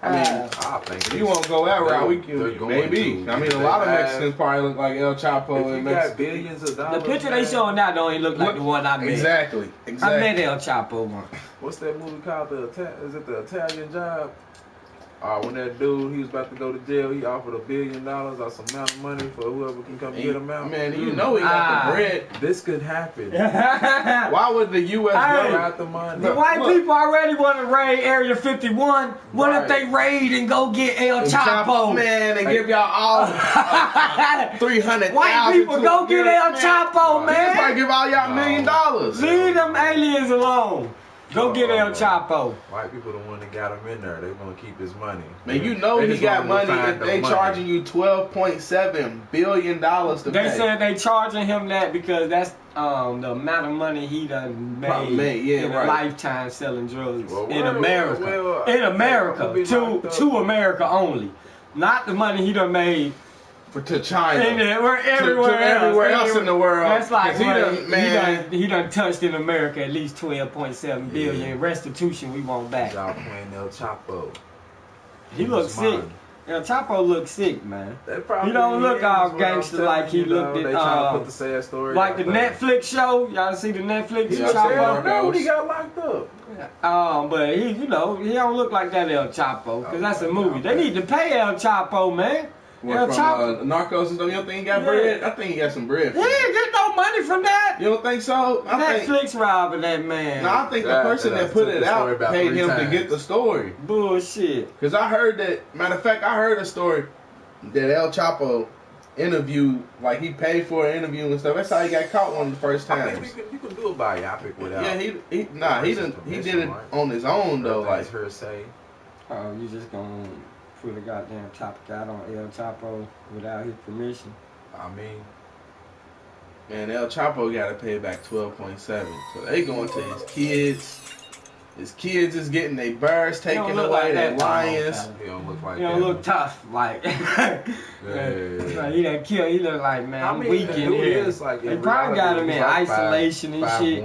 C: I mean,
B: I think
C: if you won't go that route, we can maybe. I mean, a lot of Mexicans probably look like El Chapo
B: and
C: Mexico.
B: Got billions of dollars.
A: The picture they showing now don't even look like the one I met.
C: Exactly.
A: I met El Chapo once.
B: What's that movie called? Is it the Italian Job? When that dude, he was about to go to jail, he offered $1 billion or some amount of money for whoever can come get him out.
C: Man, you know he got the bread.
B: This could happen.
C: Why would the U.S. go
B: out the money?
A: The white people already want to raid Area 51. What if they raid and go get El Chapo?
C: Man, they give y'all all 300,000.
A: White people go get El Chapo, man.
C: They probably give all y'all $1 million.
A: Leave them aliens alone. Go get El Chapo.
B: White people the one that got him in there. They want to keep his money.
C: Man, you know he got money if they charging you $12.7 billion to pay.
A: They said they charging him that because that's the amount of money he done made in a lifetime selling drugs in America. In America, to America only, not the money he done made.
C: To China,
A: everywhere else
C: in the world.
A: That's like he done touched in America at least 12.7 billion restitution we want back.
B: Y'all playing El Chapo.
A: He looks sick. El Chapo looks sick, man. He don't look all gangster like he looked at
B: put the sad story
A: like the Netflix show. Y'all see the Netflix Chapo?
B: No, he got locked up.
A: But he don't look like that El Chapo because that's a movie. They need to pay El Chapo, man.
C: From Narcos and stuff. You don't think he got bread? I think he got some bread.
A: He ain't get no money from that.
C: You don't think so?
A: Netflix robbing that man.
C: No, I think the person that put it out paid him to get the story.
A: Bullshit.
C: Because I heard that, matter of fact, I heard a story that El Chapo interviewed, like he paid for an interview and stuff. That's how he got caught one of the first times.
B: You can do a biopic without.
C: Yeah, he did it on his own though. Like
B: her say.
A: Oh, you just gonna put a goddamn topic out on El Chapo without his permission?
B: I mean,
C: man, El Chapo got to pay back 12.7. So they going to his kids. His kids is getting their birds taken away, their lions.
B: He don't look like
A: that. He don't look tough, like. Like he done killed. He look like, man, I'm weak in here. They probably got him in isolation and shit.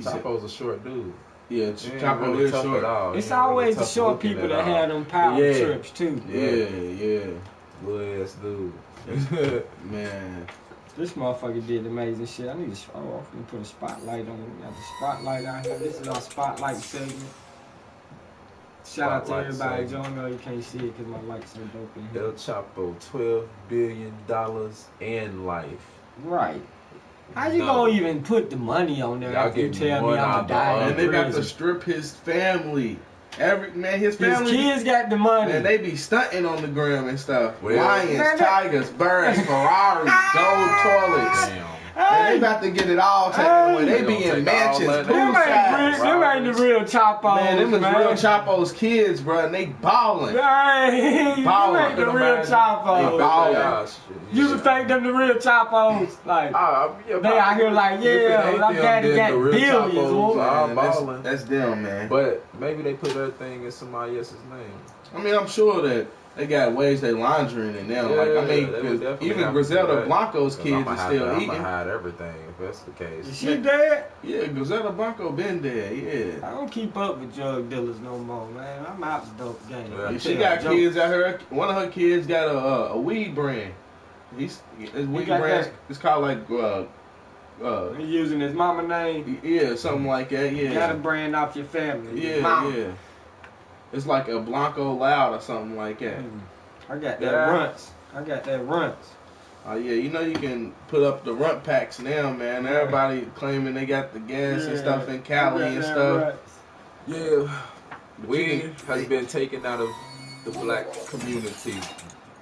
B: Chapo's a short dude.
C: Yeah, Chapo is short.
A: It's always the short people that have them power trips too.
C: Yeah.
B: Little ass dude.
C: Man.
A: This motherfucker did amazing shit. I need to put a spotlight on him. We got the spotlight out here. This is our spotlight segment. Shout out to everybody. Joe, I know you can't see it because my light's so dope in here.
B: El Chapo, $12 billion in life.
A: Right. How you gonna even put the money on there after you tell me I'm gonna die?
C: And they got to strip his family. His family.
A: His kids got the money.
C: And they be stunting on the gram and stuff. Lions, tigers, birds, Ferraris, gold toilets. Man, they about to get it all taken away. They be in mansions, poolside.
A: Them ain't the real Chapos,
C: man. Them is real Chapo's kids, bro, and they balling.
A: Hey,
C: balling.
A: Them ain't the real Chapos.
C: They balling.
A: You think them the real Chapos? Like, they out here like, yeah, my daddy got billions.
C: That's them, man.
B: But maybe they put everything in somebody else's name.
C: I mean, I'm sure that they got ways they laundering it now.
B: Yeah,
C: like, I mean, even Griselda Blanco's kids are still eating.
B: I'm gonna hide everything if that's the case.
A: Is she dead?
C: Yeah, Griselda Blanco been dead. Yeah.
A: I don't keep up with drug dealers no more, man. I'm out the dope game.
C: Yeah, she got kids out here. One of her kids got a weed brand. His weed brand is called like.
A: He using his mama name.
C: Yeah, something like that. Yeah.
A: You gotta brand off your family.
C: Yeah. It's like a Blanco Loud or something like that.
A: I got that runts.
C: Oh yeah, you know you can put up the runt packs now, man. Everybody claiming they got the gas and stuff in Cali and stuff.
B: Yeah, weed has been taken out of the black community.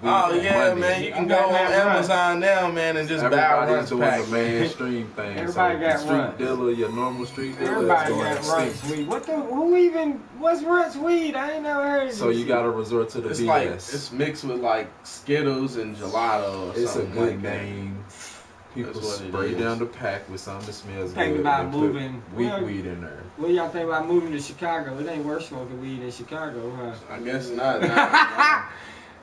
C: Oh yeah, man! You can go on Amazon now, man, and just buy a runt pack.
B: The mainstream thing.
A: Everybody got
B: street dealer, your normal street dealer.
A: Everybody got runts weed. What's runts weed? I ain't never heard of it.
B: So you gotta resort to the BS.
C: Like it's mixed with like Skittles and gelato. Or
B: it's
C: something
B: a good
C: like
B: name. People spray down the pack with something that smells
A: good. Think about moving
B: weed in there.
A: What y'all think about moving to Chicago? It ain't worth smoking weed in Chicago, huh?
C: I guess not.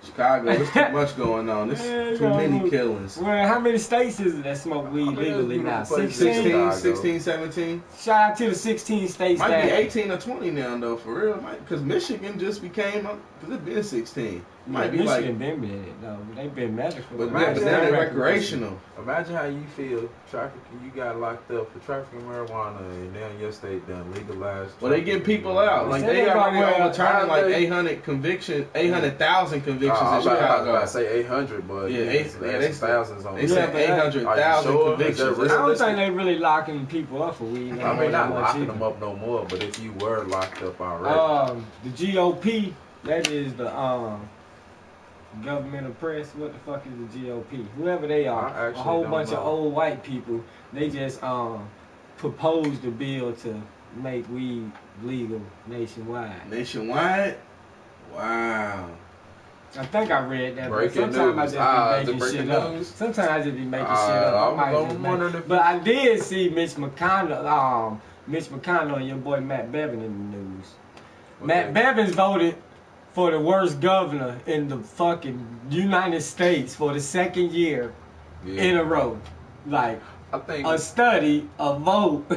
C: Chicago, there's too much going on. There's too many killings.
A: Well, how many states is it that smoke weed legally now? 16,
C: 17.
A: Shout out to the 16 states.
C: Might be 18 or 20 now, though, for real. Because Michigan just became, because it's been 16. Might be
A: Michigan
C: like,
A: been in it though. They've been medical.
B: But
C: yeah,
B: imagine
C: but now
B: that
C: they're recreational.
B: Imagine how you feel trafficking. You got locked up for trafficking marijuana, and now your state done legalized.
C: Well, they get people out. Like they already overturning like 800 convictions, 800,000 convictions in
B: I was
C: Chicago.
B: about to say 800, but
C: Yeah,
B: they thousands on.
C: They said 800,000 convictions.
A: I don't think they really locking people up for weed.
B: I mean, not locking them up no more, but if you were locked up already.
A: The GOP, that is the governmental press. What the fuck is the GOP? Whoever they are, a whole bunch of old white people. They just proposed a bill to make weed legal nationwide.
C: Nationwide? Wow.
A: I think I read that.
B: Breaking
A: sometimes
B: news.
A: I just be making shit up. Sometimes I just be making shit up. But I did see Mitch McConnell and your boy Matt Bevin in the news. Matt Bevin's voted for the worst governor in the fucking United States for the second year in a row. Like, I think a study, a vote.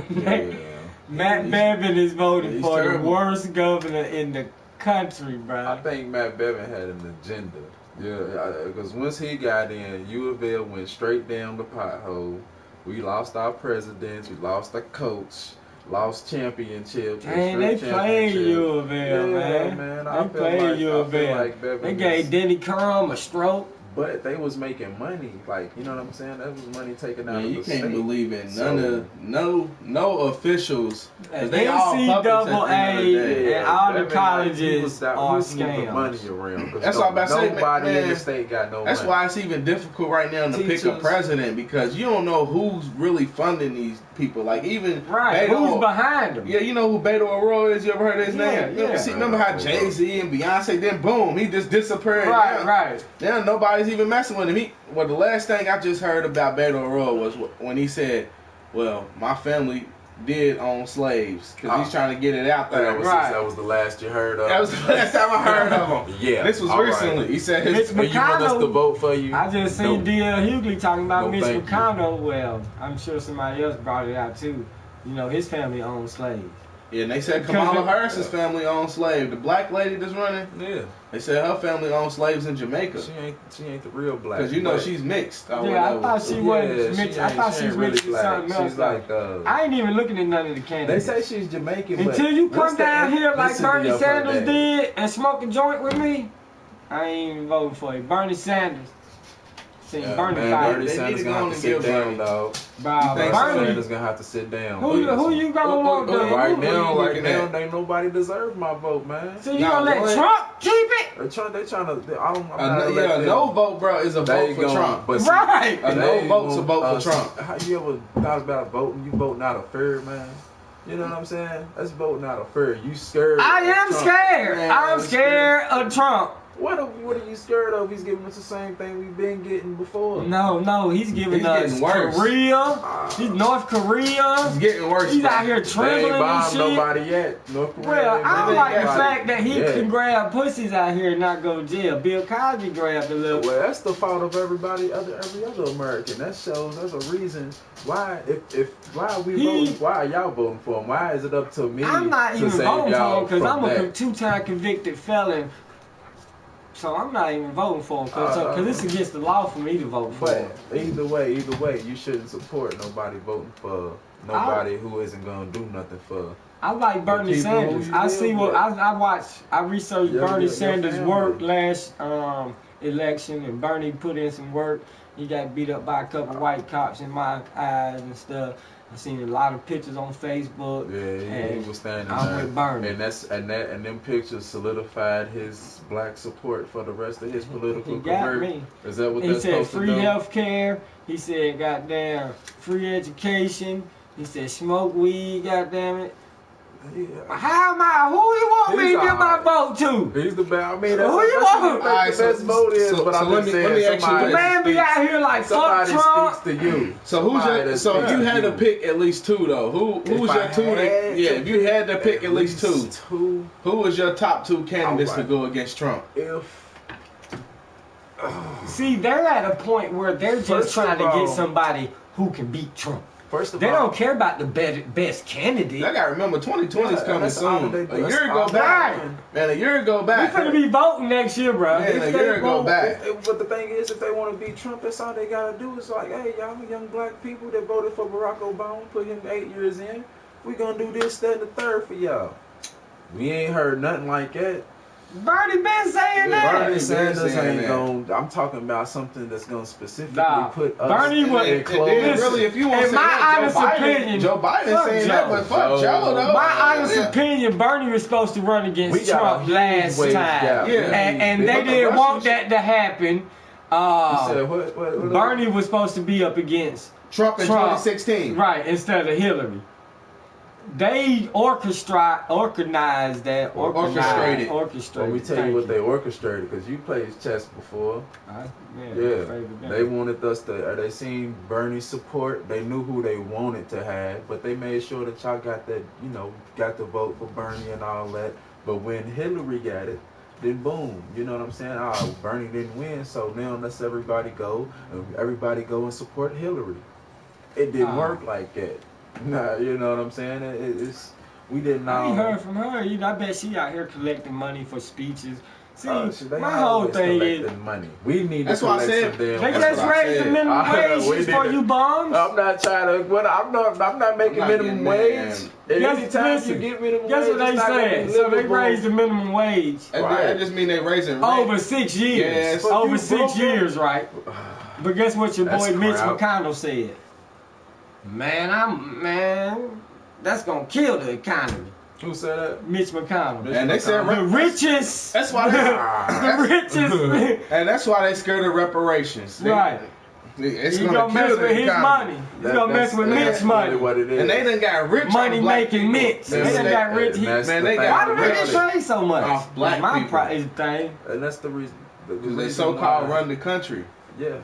A: Matt Bevin is voted for the worst governor in the country, bro.
B: I think Matt Bevin had an agenda. Yeah, because once he got in, U of L went straight down the pothole. We lost our presidents. We lost our coach. Lost championships.
A: Man, they played U of L, man. They played U of L. They gave Denny Crum a stroke.
B: But they was making money, like, you know what I'm saying? That was money taken out of the
C: you
B: state.
C: can't believe in no officials.
A: They all NCAA and all the colleges are scams.
B: Money around.
C: That's what I'm about to say.
B: Nobody in the state got no money.
C: That's why it's even difficult right now to pick a president, because you don't know who's really funding these people. Like even
A: who's behind them?
C: Yeah, you know who Beto O'Rourke is? You ever heard of his name? Remember how Jay-Z and Beyonce, then boom, he just disappeared.
A: Right.
C: Now nobody's even messing with him. The last thing I just heard about Beto O'Rourke was when he said, well, my family did own slaves, because he's trying to get it out there.
B: That was the last you heard of?
C: That was the last time I heard of him. This was recently. He said
B: you want us to vote for you?
A: I just seen D.L. Hughley talking about Mitch McConnell. Well, I'm sure somebody else brought it out too. You know, his family owned slaves.
C: Yeah, and they said Kamala Harris's family owned slaves. The black lady that's running, they said her family owned slaves in Jamaica.
B: She ain't the real black.
C: Because you know she's mixed.
A: I thought she wasn't mixed. I thought she was mixed with something else.
B: She's like,
A: I ain't even looking at none of the candidates.
B: They say she's Jamaican.
A: Until you come down here like Bernie Sanders did and smoke a joint with me, I ain't even voting for you. Bernie Sanders.
B: Bernie Sanders gonna have to sit down, dog. Bernie Sanders gonna have to sit down.
A: Who you gonna want to?
B: Right now, ain't nobody deserve my vote, man.
A: So you gonna let Trump keep it?
B: They trying to.
C: A no vote, bro, is a vote for Trump.
A: Right.
C: A no vote's a vote for Trump.
B: How you ever thought about voting? You voting out of fear, man. You know what I'm saying? That's voting out of fear. You scared?
A: I am scared. I'm scared of Trump.
B: What are you scared of? He's giving us the same thing we've been getting before.
A: No, he's giving us Korea. He's North Korea.
C: He's getting worse.
A: He's out here trembling and shit.
B: Nobody yet. North Korea.
A: Well, I don't like the fact that he can grab pussies out here and not go to jail. Bill Cosby grabbed a little.
B: Well, that's the fault of every other American. That shows there's a reason why why are we voting? Why are y'all voting for him? Why is it up to me?
A: I'm not even voting for him because I'm a 2-time convicted felon. So I'm not even voting for him because it's against the law for me to vote for him.
B: But either way, you shouldn't support nobody voting for nobody who isn't gonna do nothing for.
A: I like Bernie Sanders. I see what I researched Bernie Sanders' work last election, and Bernie put in some work. He got beat up by a couple white cops in my eyes and stuff. I seen a lot of pictures on Facebook.
B: Yeah, he was standing there.
A: I'm with Bernie.
B: And them pictures solidified his black support for the rest of his political
A: career.
B: Me. Is that what
A: he
B: that's
A: said?
B: Supposed to do?
A: Free health care. He said, goddamn, free education. He said, smoke weed, goddamn it.
B: Yeah.
A: Who you want me to give my vote to?
B: He's the best. I mean,
A: who you want?
B: The best vote is, but I'm just saying,
A: the man be out here like fuck Trump.
B: Somebody speaks to you.
C: So if you had to pick at least two though, who was your two? If you had to pick at least two, who was your top two candidates to go against Trump?
A: See, they're at a point where they're just trying to get somebody who can beat Trump.
B: First of
A: They
B: all,
A: don't care about the best candidate.
C: I gotta remember 2020 is coming soon. A year ago
A: Right.
C: back, man. A year ago
A: We
C: back.
A: finna be voting next year, bro.
C: Man,
A: If
C: a
A: they
C: year ago
A: vote-
C: back.
B: But the thing is, if they want to beat Trump, that's all they gotta do. Is like, hey, y'all young black people that voted for Barack Obama, put him 8 years in. We gonna do this, that, and the third for y'all. We ain't heard nothing like that.
A: Bernie been saying that.
B: Bernie Sanders
C: saying
B: ain't
C: that.
B: gonna. I'm talking about something that's gonna specifically
A: Nah,
B: put us
A: Bernie
B: in
A: would-
B: their
C: And
B: clothes.
C: then really, if you want to
A: in
C: say
A: my
C: that,
A: honest
C: Joe Biden,
A: opinion,
C: Joe Biden
A: fuck
C: saying
A: Joe.
C: that, but fuck
B: Joe.
C: Joe though.
A: My honest
C: Yeah.
A: opinion, Bernie was supposed to run
B: We
A: against
B: got a
A: Trump
B: huge
A: last
B: wage
A: time.
B: gap.
C: Yeah.
A: And
B: But
A: they
B: the
A: didn't want
C: Russians-
A: that to happen.
B: You said what?
A: Bernie was supposed to be up against
C: Trump in
A: Trump.
C: 2016.
A: right instead of Hillary. They organized that.
C: Orchestrated.
A: Orchestrated.
B: Let me tell you what they orchestrated, because you played chess before. Yeah, they wanted us to. They seen Bernie's support. They knew who they wanted to have, but they made sure that y'all got that. You know, got to vote for Bernie and all that. But when Hillary got it, then boom. You know what I'm saying? Oh, Bernie didn't win, so now let's everybody go and support Hillary. It didn't work like that. Nah, you know what I'm saying? It's we didn't know.
A: I ain't heard from her. You know, I bet she out here collecting money for speeches. See,
B: They
A: my whole
B: always
A: thing
B: collecting
A: is
B: money. We need
C: That's
B: to
C: why I
B: collect
C: said-
B: some damn
A: they
C: That's
A: just
C: what I
A: raised the
C: said.
A: minimum
B: We
A: wage
B: need
A: for
B: to-
A: you bums.
B: I'm not trying to. I'm not making
C: I'm not
B: minimum
C: getting
B: wage.
C: mad.
B: And
A: Guess-
B: anytime
A: listen,
B: you get minimum
A: Guess
B: wage,
A: what they
B: it's not gonna be
A: said? So they
B: livable.
A: raised the minimum wage
C: That just mean they raising rent.
A: over 6 years.
C: Yes.
B: But
A: Over
B: you
A: 6
B: broke
A: years, right? But guess what your
B: That's
A: boy Mitch
B: crap.
A: McConnell said? Man, that's gonna kill the economy.
B: Who said that?
A: Mitch McConnell.
B: Mitch
C: And they said
A: The richest.
C: That's why
A: the richest.
C: and that's why they scared of reparations.
A: Right.
C: It's
A: He's
C: gonna
A: gonna mess
C: kill the
A: with his
C: economy.
A: money. He's gonna mess with Mitch
B: That's
A: money.
B: really what it is.
C: And they done got rich
A: Money
C: off black
A: making
C: people.
A: Mitch. They done
C: They-
A: got rich.
B: And that's
C: Man,
B: the
C: they
B: thing.
C: got
A: Why do they
C: rich
A: get paid so much?
C: off black
A: My
C: people.
A: thing.
B: And that's the reason.
C: Because they so-called run the country.
B: Yeah.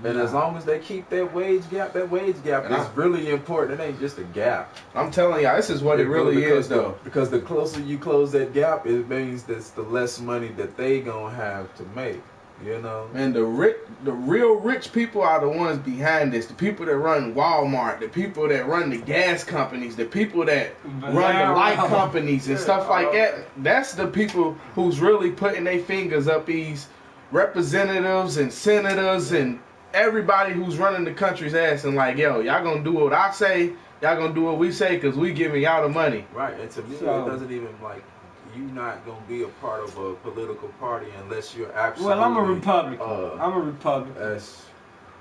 B: And as long as they keep that wage gap
C: And
B: is really important. It ain't just a gap.
C: I'm telling y'all, this is what it really
B: Because
C: is, though.
B: Because the closer you close that gap, it means that's the less money that they gonna have to make. You know.
C: And the real rich people are the ones behind this. The people that run Walmart, the people that run the gas companies, the people that run the light companies and stuff like that. That's the people who's really putting their fingers up these representatives and senators and everybody who's running the country's ass and like, yo, y'all gonna do what I say, y'all gonna do what we say, because we giving y'all the money.
B: Right, and to me,
A: So-
B: it doesn't even like you not gonna be a part of a political party unless you're actually.
A: Well, I'm a Republican. I'm a Republican.
B: That's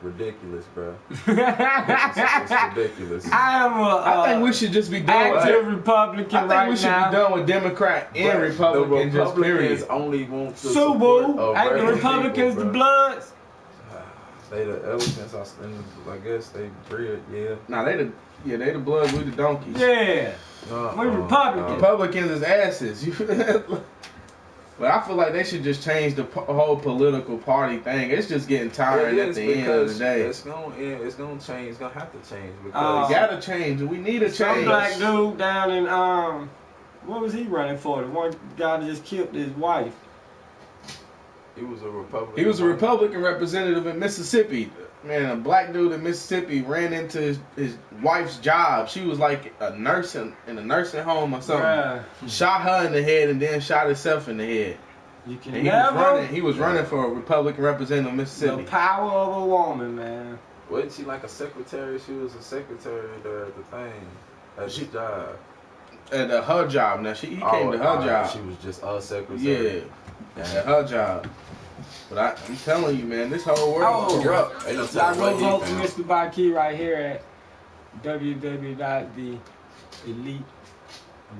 B: ridiculous, bro.
A: I
B: It's ridiculous.
A: am
C: I think we should just be done with
A: active Republican
C: I think
A: right
C: we should
A: now.
C: be done with Democrat and
B: But
C: Republican,
B: the
C: just
B: Republicans
C: period.
B: only want the support
A: Subaru.
B: of
A: Ain't the
B: regular
A: Republicans
B: people,
A: the
B: bro.
A: Bloods?
B: They the elephants, I guess they breed, yeah.
C: Nah, they the bloods, we the donkeys.
A: Yeah. We Republicans.
C: Republicans is asses. But I feel like they should just change the whole political party thing. It's just getting tiring at the end of the day.
B: It's gonna change. It's gonna have to change
C: We
B: because
C: gotta change. We need a
A: Some
C: change.
A: black dude down in what was he running for? The one guy that just killed his wife.
B: he was a Republican.
C: He was a Republican representative in Mississippi. Man, a black dude in Mississippi ran into his wife's job. She was like a nurse in a nursing home or something.
A: Bruh,
C: Shot her in the head and then shot himself in the head.
A: you can
C: And
A: never
C: he was running for a Republican representative in
A: the
C: Mississippi.
A: power of a woman, man.
B: Wasn't she like a secretary? She was a secretary there at the thing, at the job.
C: At her job. Now he came to her job.
B: She was just a secretary.
C: Yeah, at her job. But I'm telling you, man, this whole world is corrupt.
B: Ain't no
A: Y'all
B: telling
A: go
B: what he
A: vote for
B: found.
A: Mr. Bikey right here at www.theelite,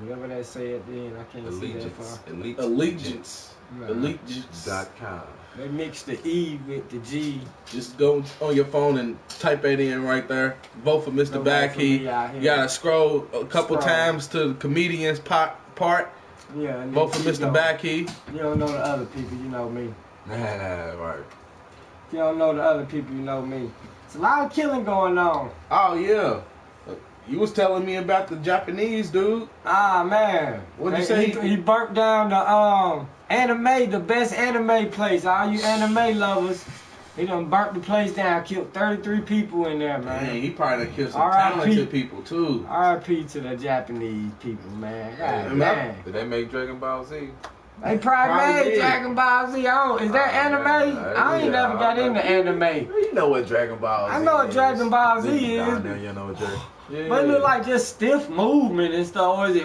A: whatever that say at the end. I can't see that far.
C: Allegiance.
A: Right.
B: Allegiance.com.
A: They mix the E with the G.
C: Just go on your phone and type that in right there. Vote for Mr.
A: Go vote for me
C: Bikey.
A: out here.
C: You gotta scroll a couple
A: Scroll.
C: times to the comedian's part.
A: Yeah. and
C: Vote for
A: then
C: Mr. Bikey.
A: You don't know the other people, you know me.
B: Right.
A: If you don't know the other people, you know me. It's a lot of killing going on.
C: Oh yeah. You was telling me about the Japanese dude.
A: Ah man.
C: What'd you say?
A: He burnt down the anime, the best anime place. All you anime lovers, He done burnt the place down, killed 33 people in there, man.
C: Man, he probably done killed some
A: R.I.P.
C: talented people too.
A: R.I.P. to the Japanese people, man. God damn.
B: Did they make Dragon Ball Z?
A: They probably made
C: did.
A: Dragon Ball Z. Is that anime?
B: Man,
A: I ain't never got into anime.
B: You know what Dragon Ball Z
A: I know what Dragon Ball Z is.
B: Down there, you know what Dragon. Yeah.
A: But it look like just stiff movement and stuff. Or is it?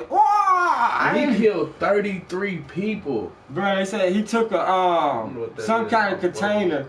C: He killed 33 people.
A: Bro, they said he took some kind of container.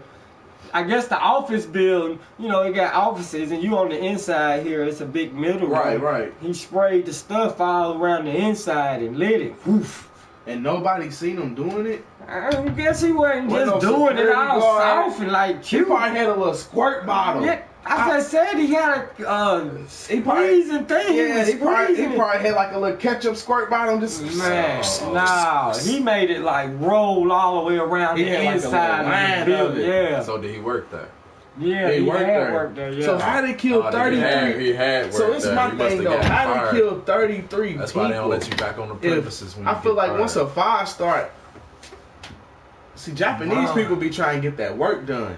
A: I guess the office building, you know, it got offices and you on the inside here, it's a big middle room.
C: Right.
A: He sprayed the stuff all around the inside and lit it. Woof.
C: And nobody seen him doing it?
A: I guess he wasn't just doing it all soft and like
C: He
A: cute.
C: probably had a little squirt bottle.
A: Yeah, I just said he had a squeezing thing.
C: Yeah, he probably
A: squeezing
C: had like a little ketchup squirt bottle. Just
A: Man, no, he made it like roll all the way around
C: He
A: the
C: had like a
A: inside
C: little line
A: of the
C: of
A: building.
C: it.
A: Yeah,
B: So did he work there?
A: yeah, he had worked there. Yeah.
C: So how they killed 33?
B: He had work
C: So it's
B: there.
C: my
B: He must
C: thing
B: have
C: though.
B: gotten
C: How
B: fired.
C: they killed 33
B: That's
C: people?
B: why they don't let you back on the premises when you
C: I feel
B: get
C: like
B: fired.
C: once a fire start, see Japanese
A: Wow.
C: people be trying to get that work done.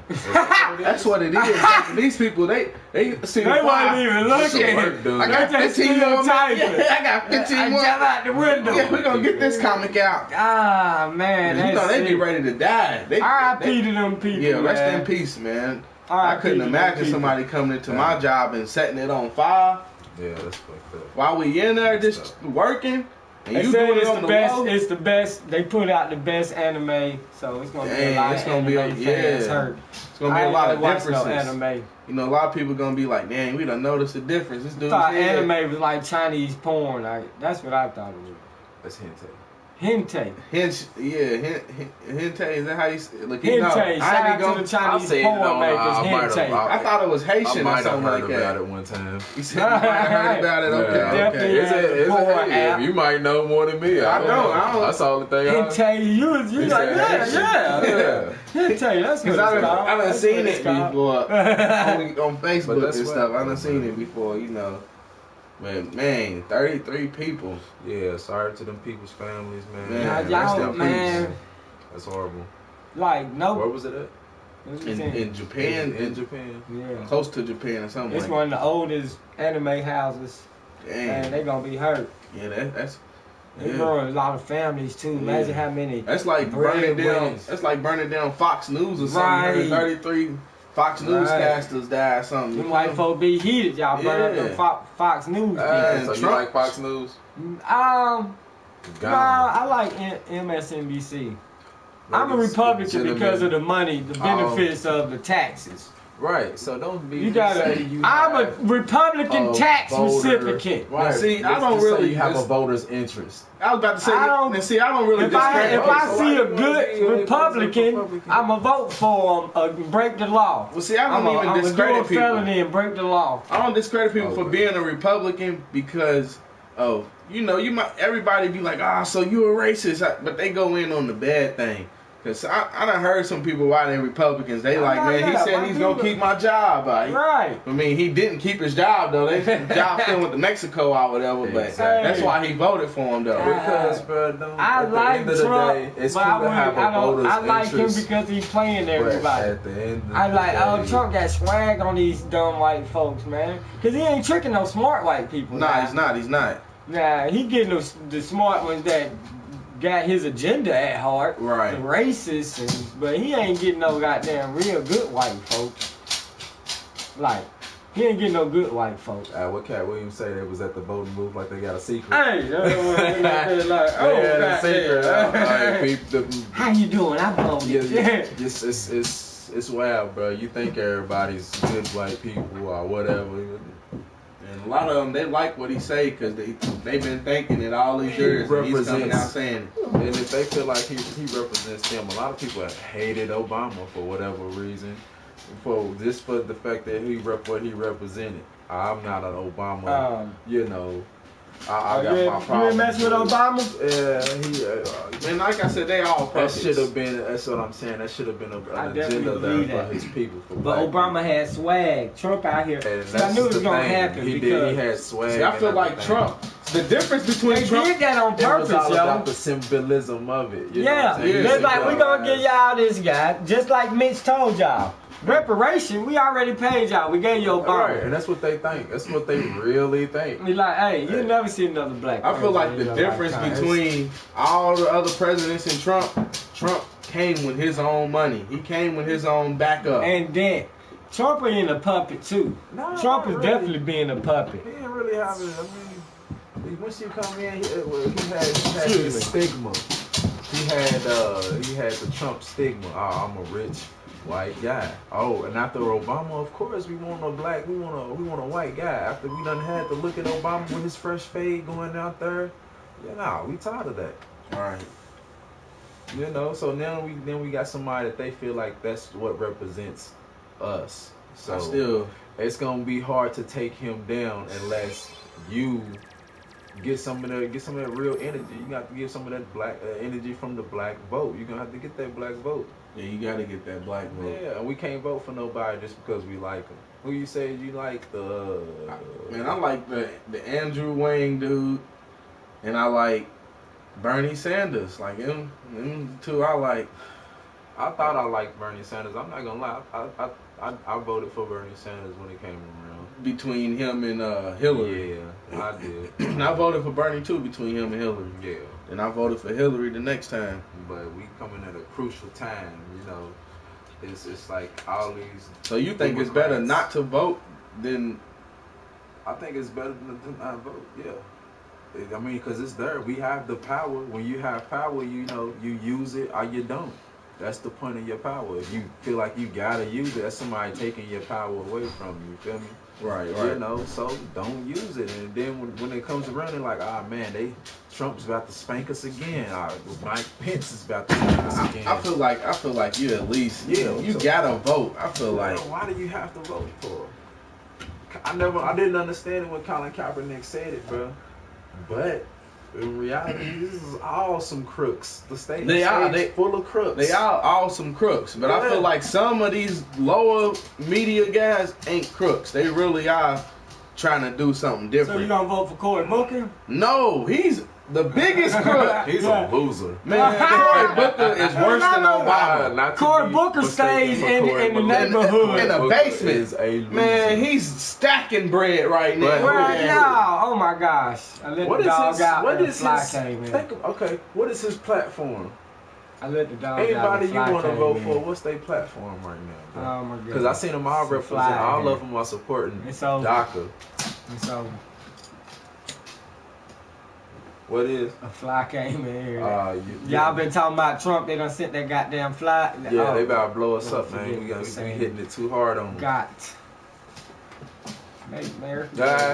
C: That's what it is. Japanese people they see the
A: They
C: fire.
A: wasn't even looking.
B: work done.
C: I got
A: They just
C: 15 more
A: stereotyping.
C: minutes. I got 15
A: I
C: more.
A: jump out the window.
C: Yeah, we gonna get this comic out.
A: Ah man,
C: You know
A: that's
C: they be
A: sick.
C: ready to die.
A: R.I.P. to them people.
C: Yeah, rest
A: man.
C: in peace, man. I
A: R.I.P.
C: couldn't
A: to them
C: imagine
A: people.
C: somebody coming into my job and setting it on fire
B: Yeah, that's fucked up.
C: while we in there just working. And
A: They
C: you
A: said
C: doing it
A: it's
C: on
A: the
C: the
A: best.
C: low.
A: It's the best. They put out the best anime, so it's gonna be a
C: Dang,
A: lot
C: it's
A: of
C: gonna be
A: anime
C: a-
A: fans
C: yeah.
A: hurt.
C: It's gonna be
A: I
C: a
A: ain't
C: lot
A: really
C: of
A: watched
C: differences.
A: no anime.
C: You know, a lot of people gonna be like, "Dang, we done noticed the difference." This dude's
A: Thought
C: head.
A: anime was like Chinese porn. That's what I thought it was.
B: That's hentai.
A: Hentai.
C: Hentai, is that how you say it? Look, you know,
A: Hentai. Shout
C: I
A: out
C: ain't
A: to
C: gonna.
A: the Chinese
B: say it
A: porn
B: on-
A: makers.
B: I might have-
A: Hentai.
C: I thought it was
B: I
C: Haitian or
B: might have
C: something
B: heard
C: like
B: about
C: that.
B: it one time.
C: You said you might have heard about it. Okay,
B: Yeah.
A: Definitely.
C: okay.
B: It's a
A: porn
B: hey,
A: app.
B: You might know more than me.
C: I don't.
B: That's all the thing.
A: Hentai. You
B: He
A: like
B: said
A: yeah.
B: Haitian.
A: Hentai. That's what
C: Cause
A: it's
C: I
A: called.
C: done
A: That's
C: seen
A: what
C: it
A: it's called.
C: before on
B: But
C: Facebook
B: that's
C: and
B: what-
C: stuff. I done seen it before, you know. But man, 33 people.
B: Yeah, sorry to them people's families, man.
C: Man,
A: Now,
C: rest
A: y'all,
C: in
A: man,
C: peace.
B: That's horrible.
A: like
B: Where
A: no.
B: was it at?
C: In Japan,
B: In Japan.
A: Yeah.
C: close to Japan or something
A: It's
C: like
A: one of the oldest anime houses,
C: that.
A: and
C: Dang.
A: they gonna be hurt.
C: Yeah, that's
A: They
C: yeah.
A: growing a lot of families too. Imagine how many.
C: That's like
A: bread
C: burning down.
A: winners.
C: That's like burning down Fox News or something.
A: Right.
C: 33 Fox
A: Right.
C: newscasters died or something.
A: Them white folk be heated. Y'all burn up the
C: Yeah.
A: Fox News.
B: So
C: And
B: you
C: Trump-
B: like Fox News?
A: No, I like MSNBC. I'm a
B: Like, it's
A: Republican
B: legitimate.
A: because of the money, the benefits of the taxes.
B: Right, so don't be.
A: You gotta.
B: say you
A: I'm a
B: have
A: Republican
B: a
A: tax
B: voter-
A: recipient.
B: Right.
C: See, I
B: let's
C: don't
B: just say
C: really-
B: you have a
C: let's-
B: voter's interest.
C: I was about to say.
A: I don't-
C: and see, I don't really.
A: If I
C: discredit-
A: see a
B: Why you
A: good
B: wanna be a
A: Republican,
B: Republican?
A: I'ma vote for him. Break the law.
C: Well, see, I
A: I'm
C: don't even
A: gonna do a
C: discredit people.
A: felony and break the law.
C: I don't discredit people for
B: Okay.
C: being a Republican because of you might everybody be like, so you a racist, but they go in on the bad thing. Cause I done heard some people why they Republicans. They like, man, he said he's gonna keep my job.
A: Right.
C: I mean, he didn't keep his job though. They job still went to Mexico or whatever. But
B: Exactly.
C: that's why he voted for him though.
B: Because, bro,
A: I
B: at the
A: like
B: end of the
A: Trump,
B: day, it's
A: but
B: cool to have a voter's
A: I like him
B: interest.
A: because he's playing
B: But
A: everybody.
B: at the end of
A: I
B: the
A: like,
B: day,
A: Trump got swag on these dumb white folks, man. Cause he ain't tricking no smart white people.
C: Nah,
A: now.
C: he's not. He's not.
A: Nah, he getting the smart ones that got his agenda at heart.
C: Right.
A: The racists, but he ain't getting no goddamn real good white folks. Like, he ain't getting no good white folks.
B: what Cat Williams say they was at the voting booth like they got a secret.
A: Hey, that's what like,
B: They had a
A: goddamn.
B: secret. Like, peep
A: How you doing? I voted.
B: yeah, it's wild, bro. You think everybody's good white people or whatever.
C: And a lot of them, they like what he say because they've been thinking it all these years. And he's coming out saying it.
B: And if they feel like he represents them, a lot of people have hated Obama for whatever reason. For the fact that what he represented. I'm not an Obama, I got my
A: You
B: problems.
A: ain't mess with Obama?
B: Yeah,
C: And like I said, they all
B: that
C: puppets.
B: should have been. That's what I'm saying. That should have been
A: I
B: an
A: definitely
B: agenda
A: believe
B: there
A: that.
B: for his people. For
A: But
B: black
A: Obama had swag. Trump out here.
B: people. And
A: See, I
B: that's
A: knew it was
B: the
A: gonna
B: thing.
A: happen
B: He
A: because
B: had swag.
C: See, I feel
B: and
C: like
B: everything.
C: Trump. The difference between
A: they
C: Trump.
A: did that on
B: It was
A: purpose,
B: all
A: yo.
B: about the symbolism of it. You know what
A: Yeah,
B: I'm saying?
C: Yeah.
A: it's like we gonna give y'all this guy, just like Mitch told y'all. Reparation, we already paid y'all. We gave you Obama.
B: Right, and that's what they think. That's what they really think.
A: Be like, hey, you'll never see another black.
C: I feel like the difference between all the other presidents and Trump came with his own money. He came with his own backup.
A: And then Trump ain't a puppet too.
B: No,
A: Trump is
B: really.
A: Definitely being a puppet.
B: He didn't really have it. I mean, once you come in, he had the stigma. He had the Trump stigma. Oh, I'm a rich white guy. Oh, and after Obama, of course, we want a white guy. After we done had to look at Obama with his fresh fade going out there, we tired of that.
C: All right.
B: So now we got somebody that they feel like that's what represents us. So it's gonna be hard to take him down unless you get some of that real energy. You got to get some of that black energy from the black vote. You're gonna have to get that black vote.
C: Yeah, you gotta get that black vote.
B: Yeah, and we can't vote for nobody just because we like them. Who you say you like?
C: Man, I like the Andrew Wayne dude, and I like Bernie Sanders. Like him two, I like.
B: I thought I liked Bernie Sanders. I'm not gonna lie. I voted for Bernie Sanders when it came around.
C: Between him and Hillary.
B: Yeah, I did.
C: And I voted for Bernie too between him and Hillary.
B: Yeah.
C: And I voted for Hillary the next time.
B: But we coming at a crucial time, It's like all these.
C: So you think it's better not to vote than?
B: I think it's better than not vote. Yeah. I mean, because it's there. We have the power. When you have power, you use it or you don't. That's the point of your power. If you feel like you gotta use it, that's somebody taking your power away from you. You feel me?
C: Right.
B: So don't use it. And then when it comes around, they're like, man, Trump's about to spank us again. Mike Pence is about to spank us again.
C: I feel like you at least you gotta vote. I feel like.
B: Why do you have to vote for? I didn't understand it when Colin Kaepernick said it, bro. But in reality, this is all some crooks. The state is full of crooks.
C: They are all some crooks. But I feel like some of these lower media guys ain't crooks. They really are trying to do something different.
A: So you gonna vote for Cory Booker?
C: No, he's the biggest crook.
B: He's a loser.
C: Man, Cory Booker is worse than Obama.
A: Cory Booker stays in the neighborhood.
C: In the basement. Man, he's stacking bread right now.
A: Right now. Oh my gosh. I let the dog out. What is his?
B: What is his platform?
A: I let the dog out.
B: Anybody you want to vote for? What's their platform right now? Bro?
A: Oh my god.
B: Because I seen them all represent. All of them are supporting DACA.
A: It's over.
B: What is?
A: A fly came in here. Y'all been talking about Trump. They done sent that goddamn fly.
B: Yeah, they about to blow us up, man. We be hitting it too hard on them.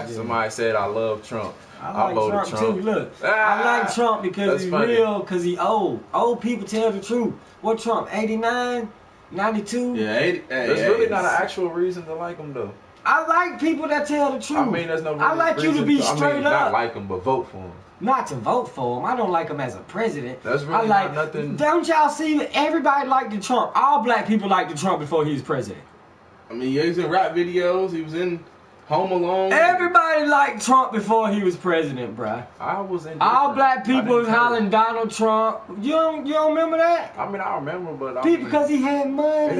B: Somebody said I love Trump.
A: I like Trump too. Look, I like Trump because he's real, because he's old. Old people tell the truth. What Trump, 89, 92?
C: Yeah, 80.
B: There's really not an actual reason to like him, though.
A: I like people that tell the truth.
B: I mean, there's no reason.
A: I like you to be straight up.
B: Not like him, but vote for him.
A: Not to vote for him. I don't like him as a president.
B: That's really not nothing.
A: Don't y'all see? Everybody liked the Trump. All black people liked the Trump before he was president.
C: I mean, he was in rap videos. He was in Home Alone.
A: Everybody liked Trump before he was president, bruh.
B: I was in.
A: All black people was hollering Donald Trump. You don't remember that?
B: I mean, I remember, but
A: because he had money.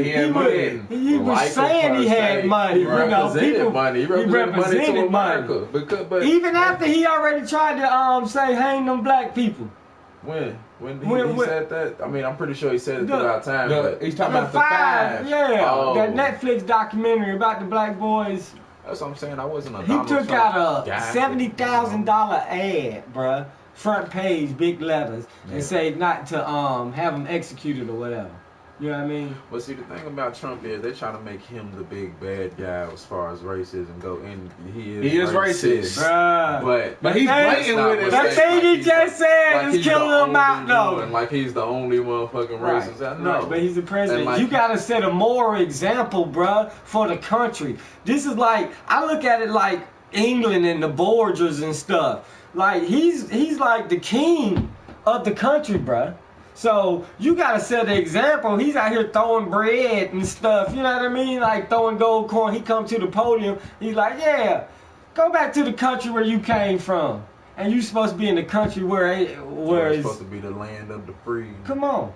C: He had money.
A: He was saying he had money.
B: He represented money. He represented money. But
A: even after he already tried to say hang them black people.
B: When he said that, I mean, I'm pretty sure he said it throughout time. But
C: he's talking about the five.
A: Yeah, that Netflix documentary about the black boys.
B: That's what I'm saying. I wasn't a
A: He took out a $70,000 ad, bruh, front page, big letters, and say not to have him executed or whatever. You know what I mean?
B: But see, the thing about Trump is they're trying to make him the big bad guy as far as racism go, and he is racist.
A: Bruh.
B: But
C: he's blatant with it.
A: The thing he just said is killing him out, though.
B: Like he's the only motherfucking racist. I know.
A: Right, but he's the president. You gotta set a moral example, bruh, for the country. This is like, I look at it like England and the Borgias and stuff. Like he's like the king of the country, bruh. So you gotta set the example. He's out here throwing bread and stuff. You know what I mean? Like throwing gold coin. He come to the podium. He's like, yeah, go back to the country where you came from. And you supposed to be in the country where it's
B: supposed to be the land of the free.
A: Come on.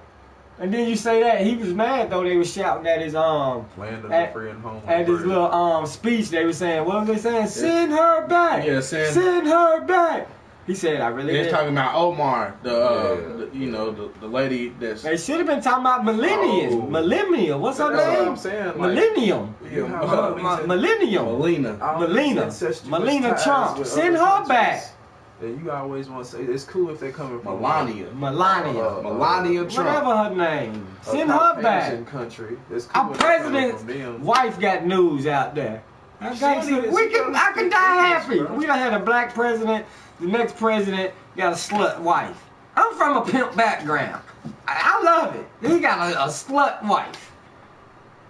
A: And then you say that he was mad though. They was shouting at his
B: Land of the free and home.
A: at his little speech. They were saying, what was they saying? Send her back.
C: Yeah,
A: send her back. He said, I really
C: They're
A: did.
C: talking about Omar, the lady that's.
A: They should have been talking about millennials.
B: Oh.
A: Millennial. What's her
B: That's
A: name?
B: what I'm saying. Like,
A: Millennium. Millennium. Melania Trump. Send her back.
B: You always want to say it's cool if they're coming from
C: Melania Trump.
A: Whatever her name. Send her back.
B: Country. It's cool
A: Our president's wife got news out there. I can die happy. We done had a black president. The next president got a slut wife. I'm from a pimp background. I love it. He got a slut wife.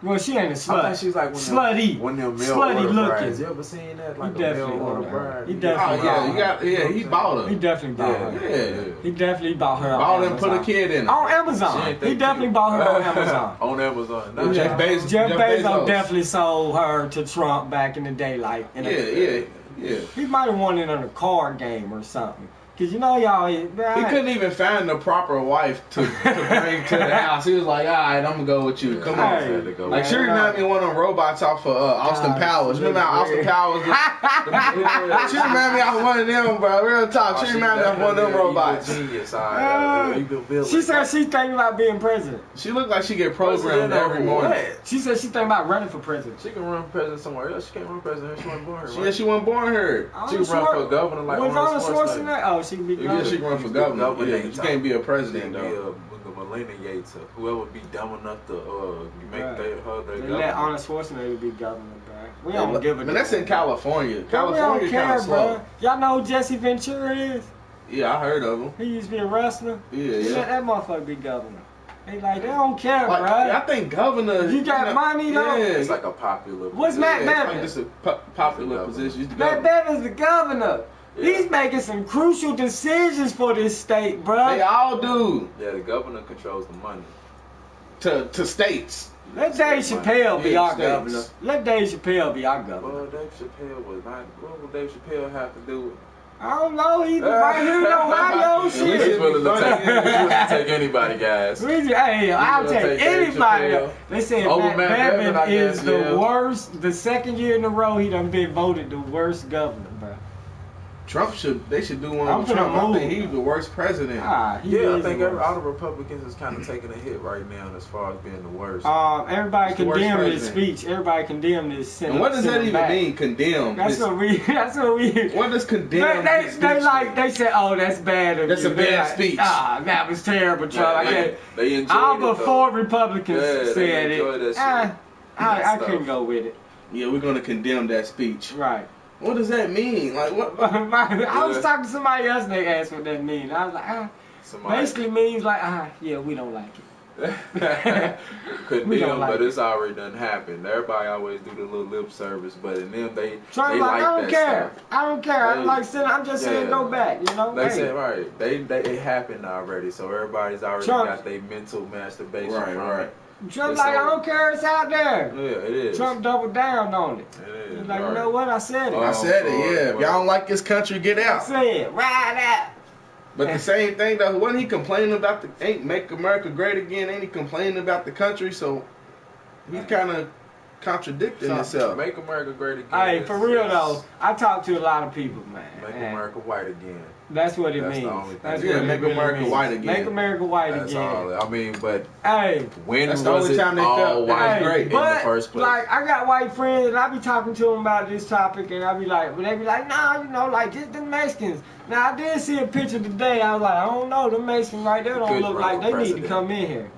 A: Well, she ain't a slut.
B: I think she's like
A: slutty. Slutty looking.
B: You ever seen that? Like
A: He definitely
B: order
A: bought her.
B: bride.
A: He definitely
C: he bought her.
A: He definitely bought her.
C: Yeah.
A: He definitely bought her.
C: Bought and put a kid in her.
A: On Amazon. He definitely bought her on Amazon.
B: On Amazon.
C: No, Jeff Bezos.
A: Jeff Bezos definitely sold her to Trump back in the day, like.
C: Yeah.
A: He might have won it on a card game or something. Cause you know y'all,
C: he couldn't even find the proper wife to bring to the house. He was like, all right, I'm gonna go with you. Come on. Like she reminded me of one of them robots off of Austin Powers. Remember how Austin Powers? She reminded me of one of them, bro. Real talk. She reminded me of one of them robots.
A: She said she's thinking about being president.
C: She looked like she get programmed every morning.
A: She said she's thinking about running for president.
B: She can run for president somewhere else. She can't run for president. She wasn't born here.
C: Yeah, she wasn't born here.
B: She can run for governor like
A: Arnold Schwarzenegger. Oh, she can be governor.
C: Yeah, she can run for governor. Yeah, she can't be a president though.
B: Melania Yates, whoever be dumb enough to make her their governor.
A: Let Arnold Schwarzenegger be governor, bro. We don't give a damn.
C: But that's in California.
A: California kind of slow. Y'all know who Jesse Ventura is?
C: Yeah, I heard of him.
A: He used to be a wrestler.
C: Yeah.
A: Let that motherfucker be governor. They don't care,
C: like,
A: bro.
C: I think governor.
A: You got money though.
C: Yeah,
B: it's like a popular.
A: What's Matt Bevin?
C: It's a popular position.
A: Matt Bevin's the governor. Yeah. He's making some crucial decisions for this state, bro.
C: They all do.
B: Yeah, the governor controls the money.
C: To states.
A: Let Dave Chappelle be our governor. Let Dave Chappelle be our governor.
B: Well, Dave Chappelle was not. What would Dave Chappelle have to do with?
A: I don't know. He's right here in Ohio. Shit.
B: He's willing to take anybody, guys.
A: Hey, I'll take anybody. They said Matt Bevin is the worst. The second year in a row, he done been voted the worst governor, bro.
C: They should do one with Trump. I think he's the worst president.
B: I think all the Republicans is kind of taking a hit right now as far as being the worst.
A: Everybody condemned his speech. Everybody condemned his sentence.
C: And what does that even mean, condemn?
A: That's what we. What
C: does condemn?
A: They said, oh, that's bad.
C: That's a bad speech.
A: That was terrible, Trump.
B: They enjoyed
A: all
B: it,
A: but 4 Republicans said it. I couldn't go with it.
C: Yeah, we're gonna condemn that speech.
A: Right.
C: What does that mean? Like what?
A: I was talking to somebody else and they asked what that means. I was like, basically means like, yeah, we don't like it.
B: Condemn, but it's already done happened. Everybody always do the little lip service, but in them they
A: like
B: I
A: don't care. I don't care. I'm just saying go back. You know.
B: They said right. It happened already, so everybody's already got their mental masturbation.
C: Right.
A: Trump I don't care, it's out there.
B: Yeah, it is.
A: Trump doubled down on it.
B: It is.
A: He's like, you know what? I said it.
C: I said it, yeah. If y'all don't like this country, get out.
A: I said, ride out.
C: But the same thing though, wasn't he complaining about ain't make America great again? Ain't he complaining about the country? So he's kind of contradicting himself.
B: Make America great again.
A: Hey, for real though, I talk to a lot of people, man.
B: Make America white again.
A: That's what it means.
C: That's what make America white again.
A: Make America white
B: That's
A: again.
B: All. I mean, but
C: that's
B: when was
C: the only time they felt
B: white
C: great
B: in the first place?
A: Like I got white friends and I be talking to them about this topic and I be like, but they be like, nah, you know, like just the Mexicans. Now I did see a picture today. I was like, I don't know, the Mexicans right there don't look like they need to come in here.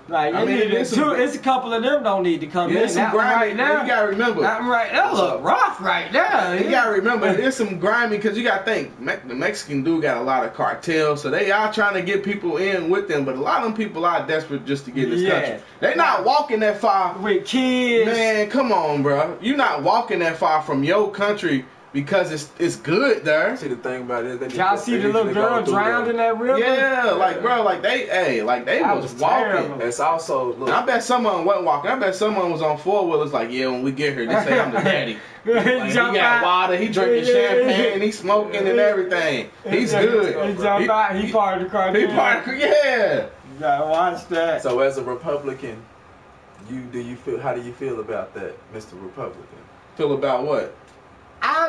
A: Like it's a couple of them don't need to come in.
C: Some grimy,
A: right now.
C: You gotta remember.
A: That look rough right there.
C: You gotta remember, there's some grimy because you gotta think the Mexican dude got a lot of cartels, so they are trying to get people in with them. But a lot of them people are desperate just to get in this country. They not walking that far
A: with kids.
C: Man, come on, bro. You not walking that far from your country. Because it's good there.
B: See the thing about it,
A: y'all see the little girl drowned in that river?
C: Yeah, like bro, they was walking.
B: It's also look.
C: I bet some of them wasn't walking. I bet some of them was on 4-wheelers. Like when we get here, they say I'm the daddy. Like, he got water, he drinking champagne, he smoking and everything. He's good.
A: He jumped out. He part of the cartel.
C: Yeah.
A: Gotta watch that.
B: So as a Republican, how do you feel about that, Mr. Republican?
C: Feel about what?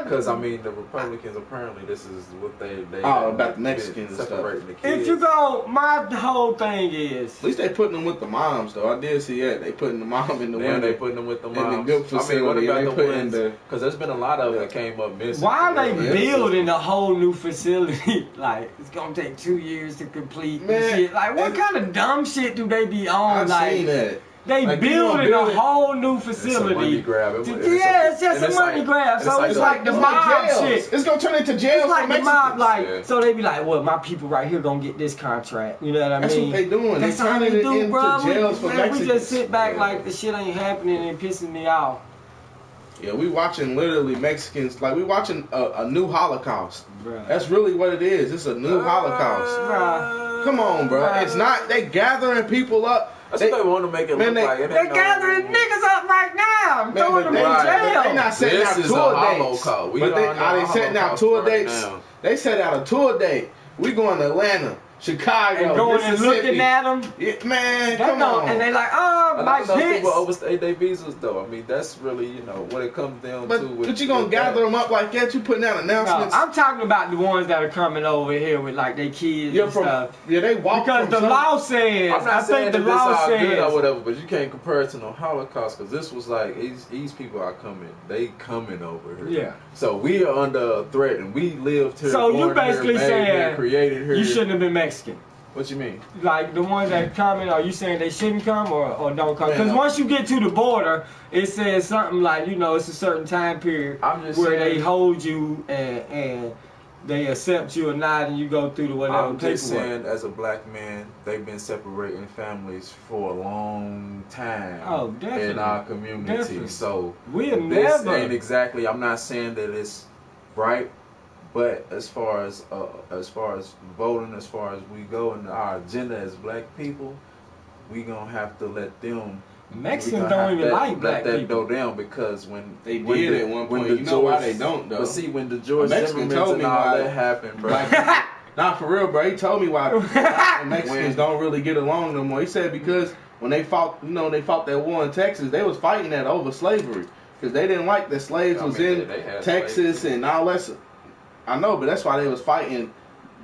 B: Because I mean, the Republicans apparently this is what they
C: about the Mexicans and
B: separating the
C: stuff.
B: kids.
A: If you go, my whole thing is.
C: At least they putting them with the moms though. I did see that they putting the mom in the window.
B: They putting them with the moms.
C: In the good facility.
B: I mean, what about the
C: ones?
B: Because there's been a lot of that came up missing.
A: Why are they building a whole new facility? Like it's gonna take 2 years to complete.
C: Man,
A: and shit. Like what kind of dumb shit do they be on?
C: I've seen that.
A: They
C: Like,
A: building a whole new
B: It's a
A: facility.
B: money grab.
A: It's just a money grab. So it's like the mob shit.
C: It's gonna turn into jail.
A: It's like the mob, like,
B: Yeah.
A: so they be like, well, my people right here gonna get this contract. You know what I
C: That's
A: mean?
C: what they doing.
A: That's
C: They
A: all
C: turning
A: they
C: it
A: do,
C: into
A: bro.
C: jails for
A: We
C: Mexicans.
A: just sit back like the shit ain't happening and pissing me off.
C: Yeah, we watching literally Mexicans, like we watching a new Holocaust.
A: Bruh.
C: That's really what it is. It's a new Holocaust.
A: Bruh.
C: Come on, bro.
A: Bruh.
C: It's not. They gathering people up.
B: That's what they want to make it look like.
A: They gathering niggas up right now. I'm throwing them in jail.
C: They not setting out
B: This is
C: tour
B: a
C: dates.
B: Holocaust.
C: But they setting out tour dates? They set out a tour date. We going to Atlanta, Chicago,
A: And going and
C: Mississippi.
A: looking at them.
C: Yeah, man,
A: They
C: come
A: know,
C: on.
A: and they like, oh,
B: A lot
A: my
B: of those
A: bitch.
B: people overstay their visas, though. I mean, that's really, what it comes down to.
C: But you gonna gather them up like that? You putting out
A: No,
C: announcements?
A: I'm talking about the ones that are coming over here with like their kids
C: Yeah,
A: and stuff.
C: yeah, they walk
A: Because
C: from
A: the
C: some-
A: law says,
B: I'm not
A: I
B: saying
A: think the
B: that this
A: law
B: all good or
A: says,
B: whatever, but you can't compare it to no Holocaust because this was like these people are coming, they coming over here.
A: yeah.
B: So we are under a threat, and we lived here.
A: So you
B: born here,
A: basically
B: made
A: saying
B: here, created here.
A: You shouldn't have been Mexican.
B: What you mean?
A: Like the ones that coming, are you saying they shouldn't come or don't come? Because
C: Man,
A: once you get to the border, it says something like, it's a certain time period
B: I'm just
A: where
B: saying,
A: they hold you and they accept you or not, and you go through the whatever
B: I'm just
A: paperwork.
B: saying, as a black man, they've been separating families for a long time.
A: Oh, definitely.
B: In our community,
A: Definitely.
B: so
A: We'll
B: this
A: never.
B: ain't exactly. I'm not saying that it's right, but as far as voting, as far as we go in our agenda as black people, we gonna have to let them.
A: Mexicans don't even like black
B: let that
A: people.
B: go down because when
C: They
B: when
C: did
B: the-
C: at one
B: when
C: point.
B: the
C: You know why
B: George-
C: they don't though?
B: But see, when the George
C: Mexican
B: Zimmermans
C: told
B: and
C: me
B: all
C: why.
B: that happened, bro.
C: Black- Nah, for real, bro. He told me why black Mexicans don't really get along no more. He said because when they fought, they fought that war in Texas, they was fighting that over slavery because they didn't like that slaves
B: I
C: was
B: mean,
C: in
B: they had
C: Texas
B: slaves.
C: and all that. I know, but that's why they was fighting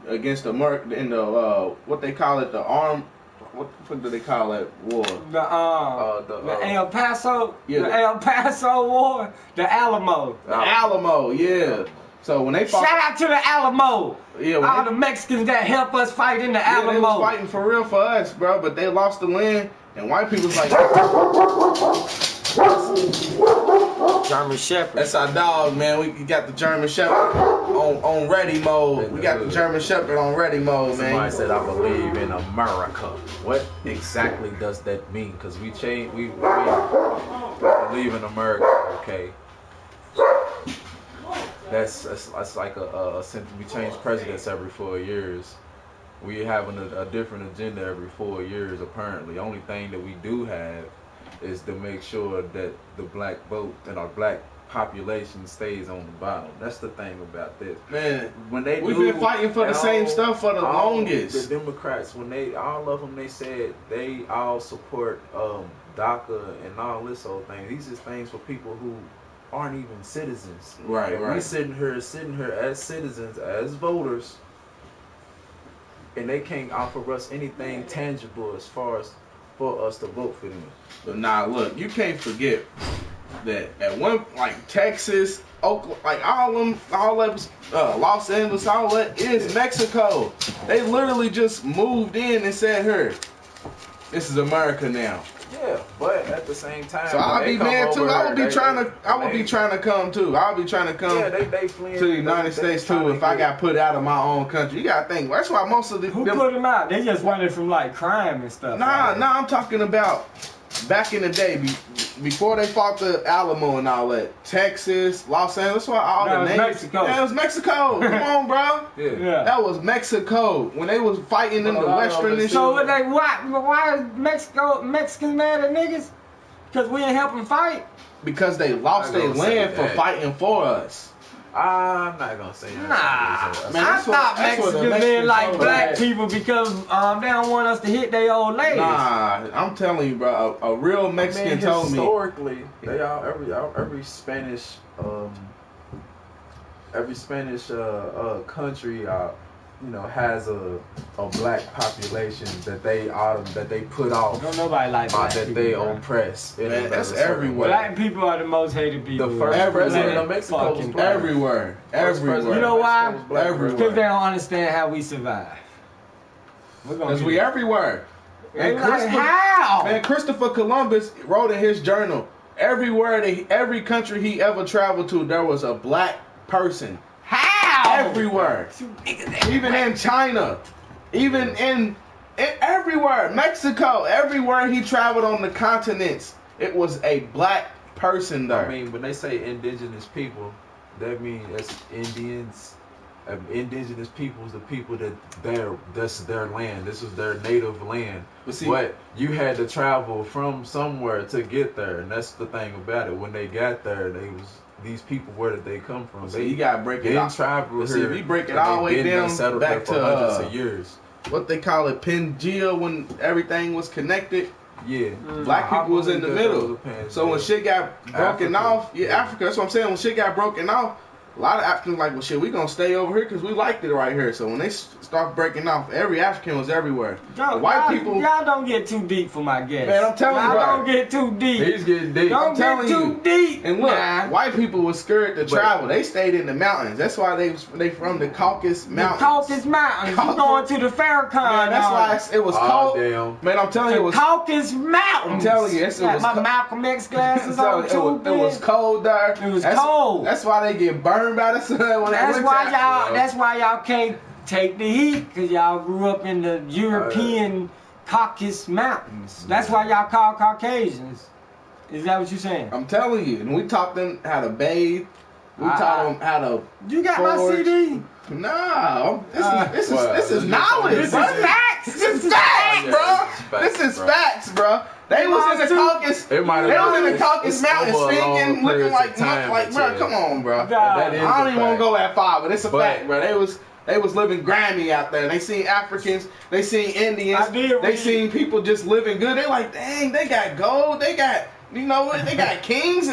C: against America in the what they call it, the armed. What the fuck do they call that war?
A: The El Paso,
C: Yeah,
A: the El Paso War, the Alamo.
C: The Alamo, yeah. So when they fought,
A: Shout out to the Alamo.
C: yeah, when
A: All
C: they,
A: the Mexicans that help us fight in the
C: yeah, they was
A: Alamo.
C: fighting for real for us, bro. But they lost the land, and white people's like,
A: German Shepherd.
C: that's our dog, man. We got the German Shepherd on ready mode. We got the German Shepherd on ready mode, man.
B: Somebody said, I believe in America. What exactly does that mean? Because we believe in America, okay? That's like since we change presidents every 4 years. We having a different agenda every 4 years, apparently. Only thing that we do have is to make sure that the black vote and our black population stays on the bottom. That's the thing about this.
C: Man,
B: When they
C: we've been fighting for the same stuff for the longest.
B: The Democrats, all of them, they said they all support DACA and all this old thing. These are things for people who aren't even citizens.
C: Right,
B: And
C: right.
B: we sitting here as citizens, as voters, and they can't offer us anything tangible as far as for us to vote for them.
C: But nah, look, you can't forget that at one like Texas, Oakland, like all them, Los Angeles, all that is Mexico. They literally just moved in and said, "Here, this is America now."
B: Yeah, but at the same time,
C: So I'll be mad too. I would be trying to come too. I'll be trying to come
B: Yeah, they fleeing
C: to the United States too if I got put out of my own country. You gotta think. That's why most of the
A: Who put them out? They just running from like crime and stuff.
C: Nah, I'm talking about back in the day, before they fought the Alamo and all that. Texas, Los Angeles, that's why all
A: No,
C: the
A: it was
C: names.
A: Mexico.
C: Yeah, it was Mexico. Come on, bro.
B: Yeah.
C: That was Mexico when they was fighting in
B: But
C: the
B: a lot of
C: Western
B: them
C: and
A: So
C: shit.
A: why is Mexicans mad at niggas? Because we ain't helping fight?
C: Because they lost
B: I
C: their
B: gonna say
C: land for
B: that.
C: fighting for us.
B: I'm not gonna say that.
A: Nah,
C: Man,
A: I thought Mexicans didn't like black
C: at.
A: people because they don't want us to hit their old ladies.
C: Nah, I'm telling you, bro. A real Mexican told me.
B: Historically, they all every Spanish country has a black population that they put off.
A: Don't nobody like black
B: that
A: people,
B: they
A: bro.
B: oppress.
C: Man, that's everywhere.
A: Black people are the most hated people.
B: The first president of Mexico was black.
C: Everywhere.
A: You know why?
C: Everywhere.
A: Because they don't understand how we survive.
C: Because we everywhere.
A: And how?
C: Man, Christopher Columbus wrote in his journal, every country he ever traveled to, there was a black person.
A: How?
C: Everywhere. Even in China. Even in everywhere. Mexico. Everywhere he traveled on the continents, it was a black person there.
B: I mean, when they say indigenous people, that means that's Indians. Indigenous peoples, the people that's their land. This is their native land. But you had to travel from somewhere to get there, and that's the thing about it. When they got there, these people. Where did they come from?
C: You gotta break it out.
B: Travel here.
C: If you break it all the way down back to
B: hundreds of years.
C: What they call it, Pangea, when everything was connected.
B: Yeah,
C: black people was in the middle. So when shit got broken off, Africa. That's what I'm saying. When shit got broken off, a lot of Africans like, well, shit, we gonna stay over here because we liked it right here. So when they start breaking off, every African was everywhere. White people,
A: y'all don't get too deep for my guess.
C: Man, I'm telling you,
A: y'all don't get too deep.
B: He's getting deep.
A: Don't get too deep.
C: And look, white people was scared to travel. They stayed in the mountains. That's why they from the Caucasus Mountains.
A: The Caucasus Mountains. You going to the Farrakhan?
C: Man, that's why it was cold.
B: Damn.
C: Man, I'm telling you, it was
A: Caucasus Mountains.
C: I'm telling you, it was
A: my Malcolm X glasses on.
C: It was cold there.
A: It was cold.
C: That's why they get burned by the sun.
A: That's why y'all can't take the heat, because y'all grew up in the European Caucasus Mountains. That's why y'all call Caucasians. Is that what you're saying?
C: I'm telling you. And we taught them how to bathe. We taught them how to
A: You got
C: forge.
A: my CD?
C: No. This is knowledge.
A: This is facts.
C: This is facts, bro. This is facts, bro. They was in the Caucasus. They was in the Caucasus Mountains singing, looking like, bro, come on, bro. I don't even want to go that far, but it's a fact, bro. They was living grimy out there. They seen Africans, they seen Indians, they seen people just living good. They like, dang, they got gold, they got, they got kings.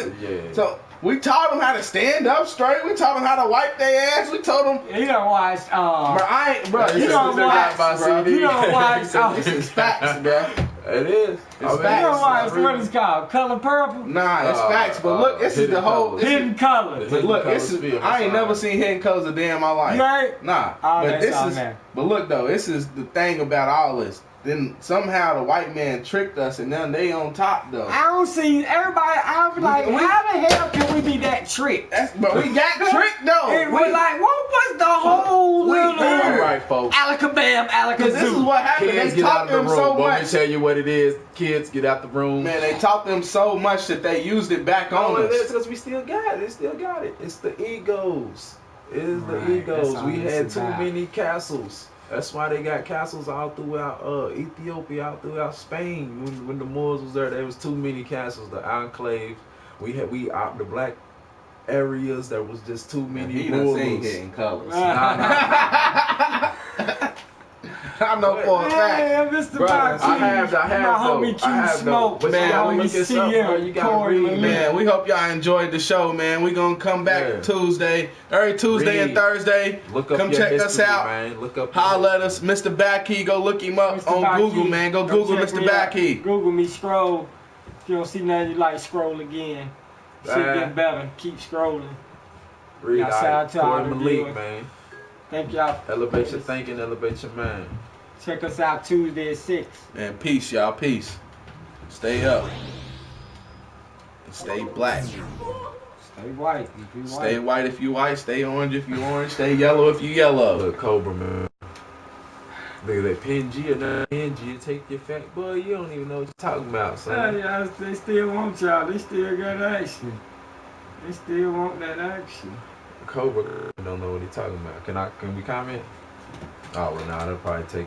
C: So we taught them how to stand up straight. We taught them how to wipe their ass. We told them.
A: You don't watch.
C: You don't watch. This is facts, bro.
B: It is.
A: You don't watch what it's called, Color Purple.
C: Nah, it's facts. But look, this is the whole
A: Hidden Colors.
C: But look, I ain't never seen Hidden Colors a day in my life.
A: Right?
C: Nah. But look though, this is the thing about all this. Then somehow the white man tricked us, and now they on top though.
A: I don't see everybody. I was like, how the hell can we be that tricked?
C: But we got tricked though.
A: We're like, what was the whole little?
B: All right, folks.
A: Alakabam, alakazoo.
C: This is what happened.
B: Kids,
C: they taught them so much.
B: Let me tell you what it is. Kids, get out the room.
C: Man, they taught them so much that they used it back on us.
B: It's because we still got it. They still got it. It's the egos. It is the egos. We had too many castles. That's why they got castles all throughout Ethiopia, all throughout Spain. When the Moors was there was too many castles. The enclaves, the black areas. There was just too many rulers.
C: Hidden Colors.
A: I know for a fact. Hey, Mr.
B: I have
A: homie Q Smoke, man.
C: You gotta read, man. We hope y'all enjoyed the show, man. We gonna come back Tuesday, every Tuesday and Thursday. Come check us out. Man. Holla at us, Mr. Bikey. Go look him up on Google, man. Go Google Mr. Bikey.
A: Google me, scroll. If you don't see nothing, you like scroll again. Shit get better. Keep scrolling.
B: Read out to all the Malik, man.
A: Thank y'all.
B: Elevate your thinking, elevate your mind.
A: Check us out Tuesday at 6.
C: And peace, y'all. Peace. Stay up. And stay black.
A: Stay white if you white.
C: Stay white if you white. Stay orange if you orange. Stay yellow if you yellow.
B: Look, Cobra, man. Look at that Pangea or not Pangea. Take your fat boy. You don't even know what you're talking about, son.
A: Yeah, they still want y'all. They still got action. They still want that action.
B: Cobra don't know what he's talking about. Can we comment? Oh, well, nah, that'll probably take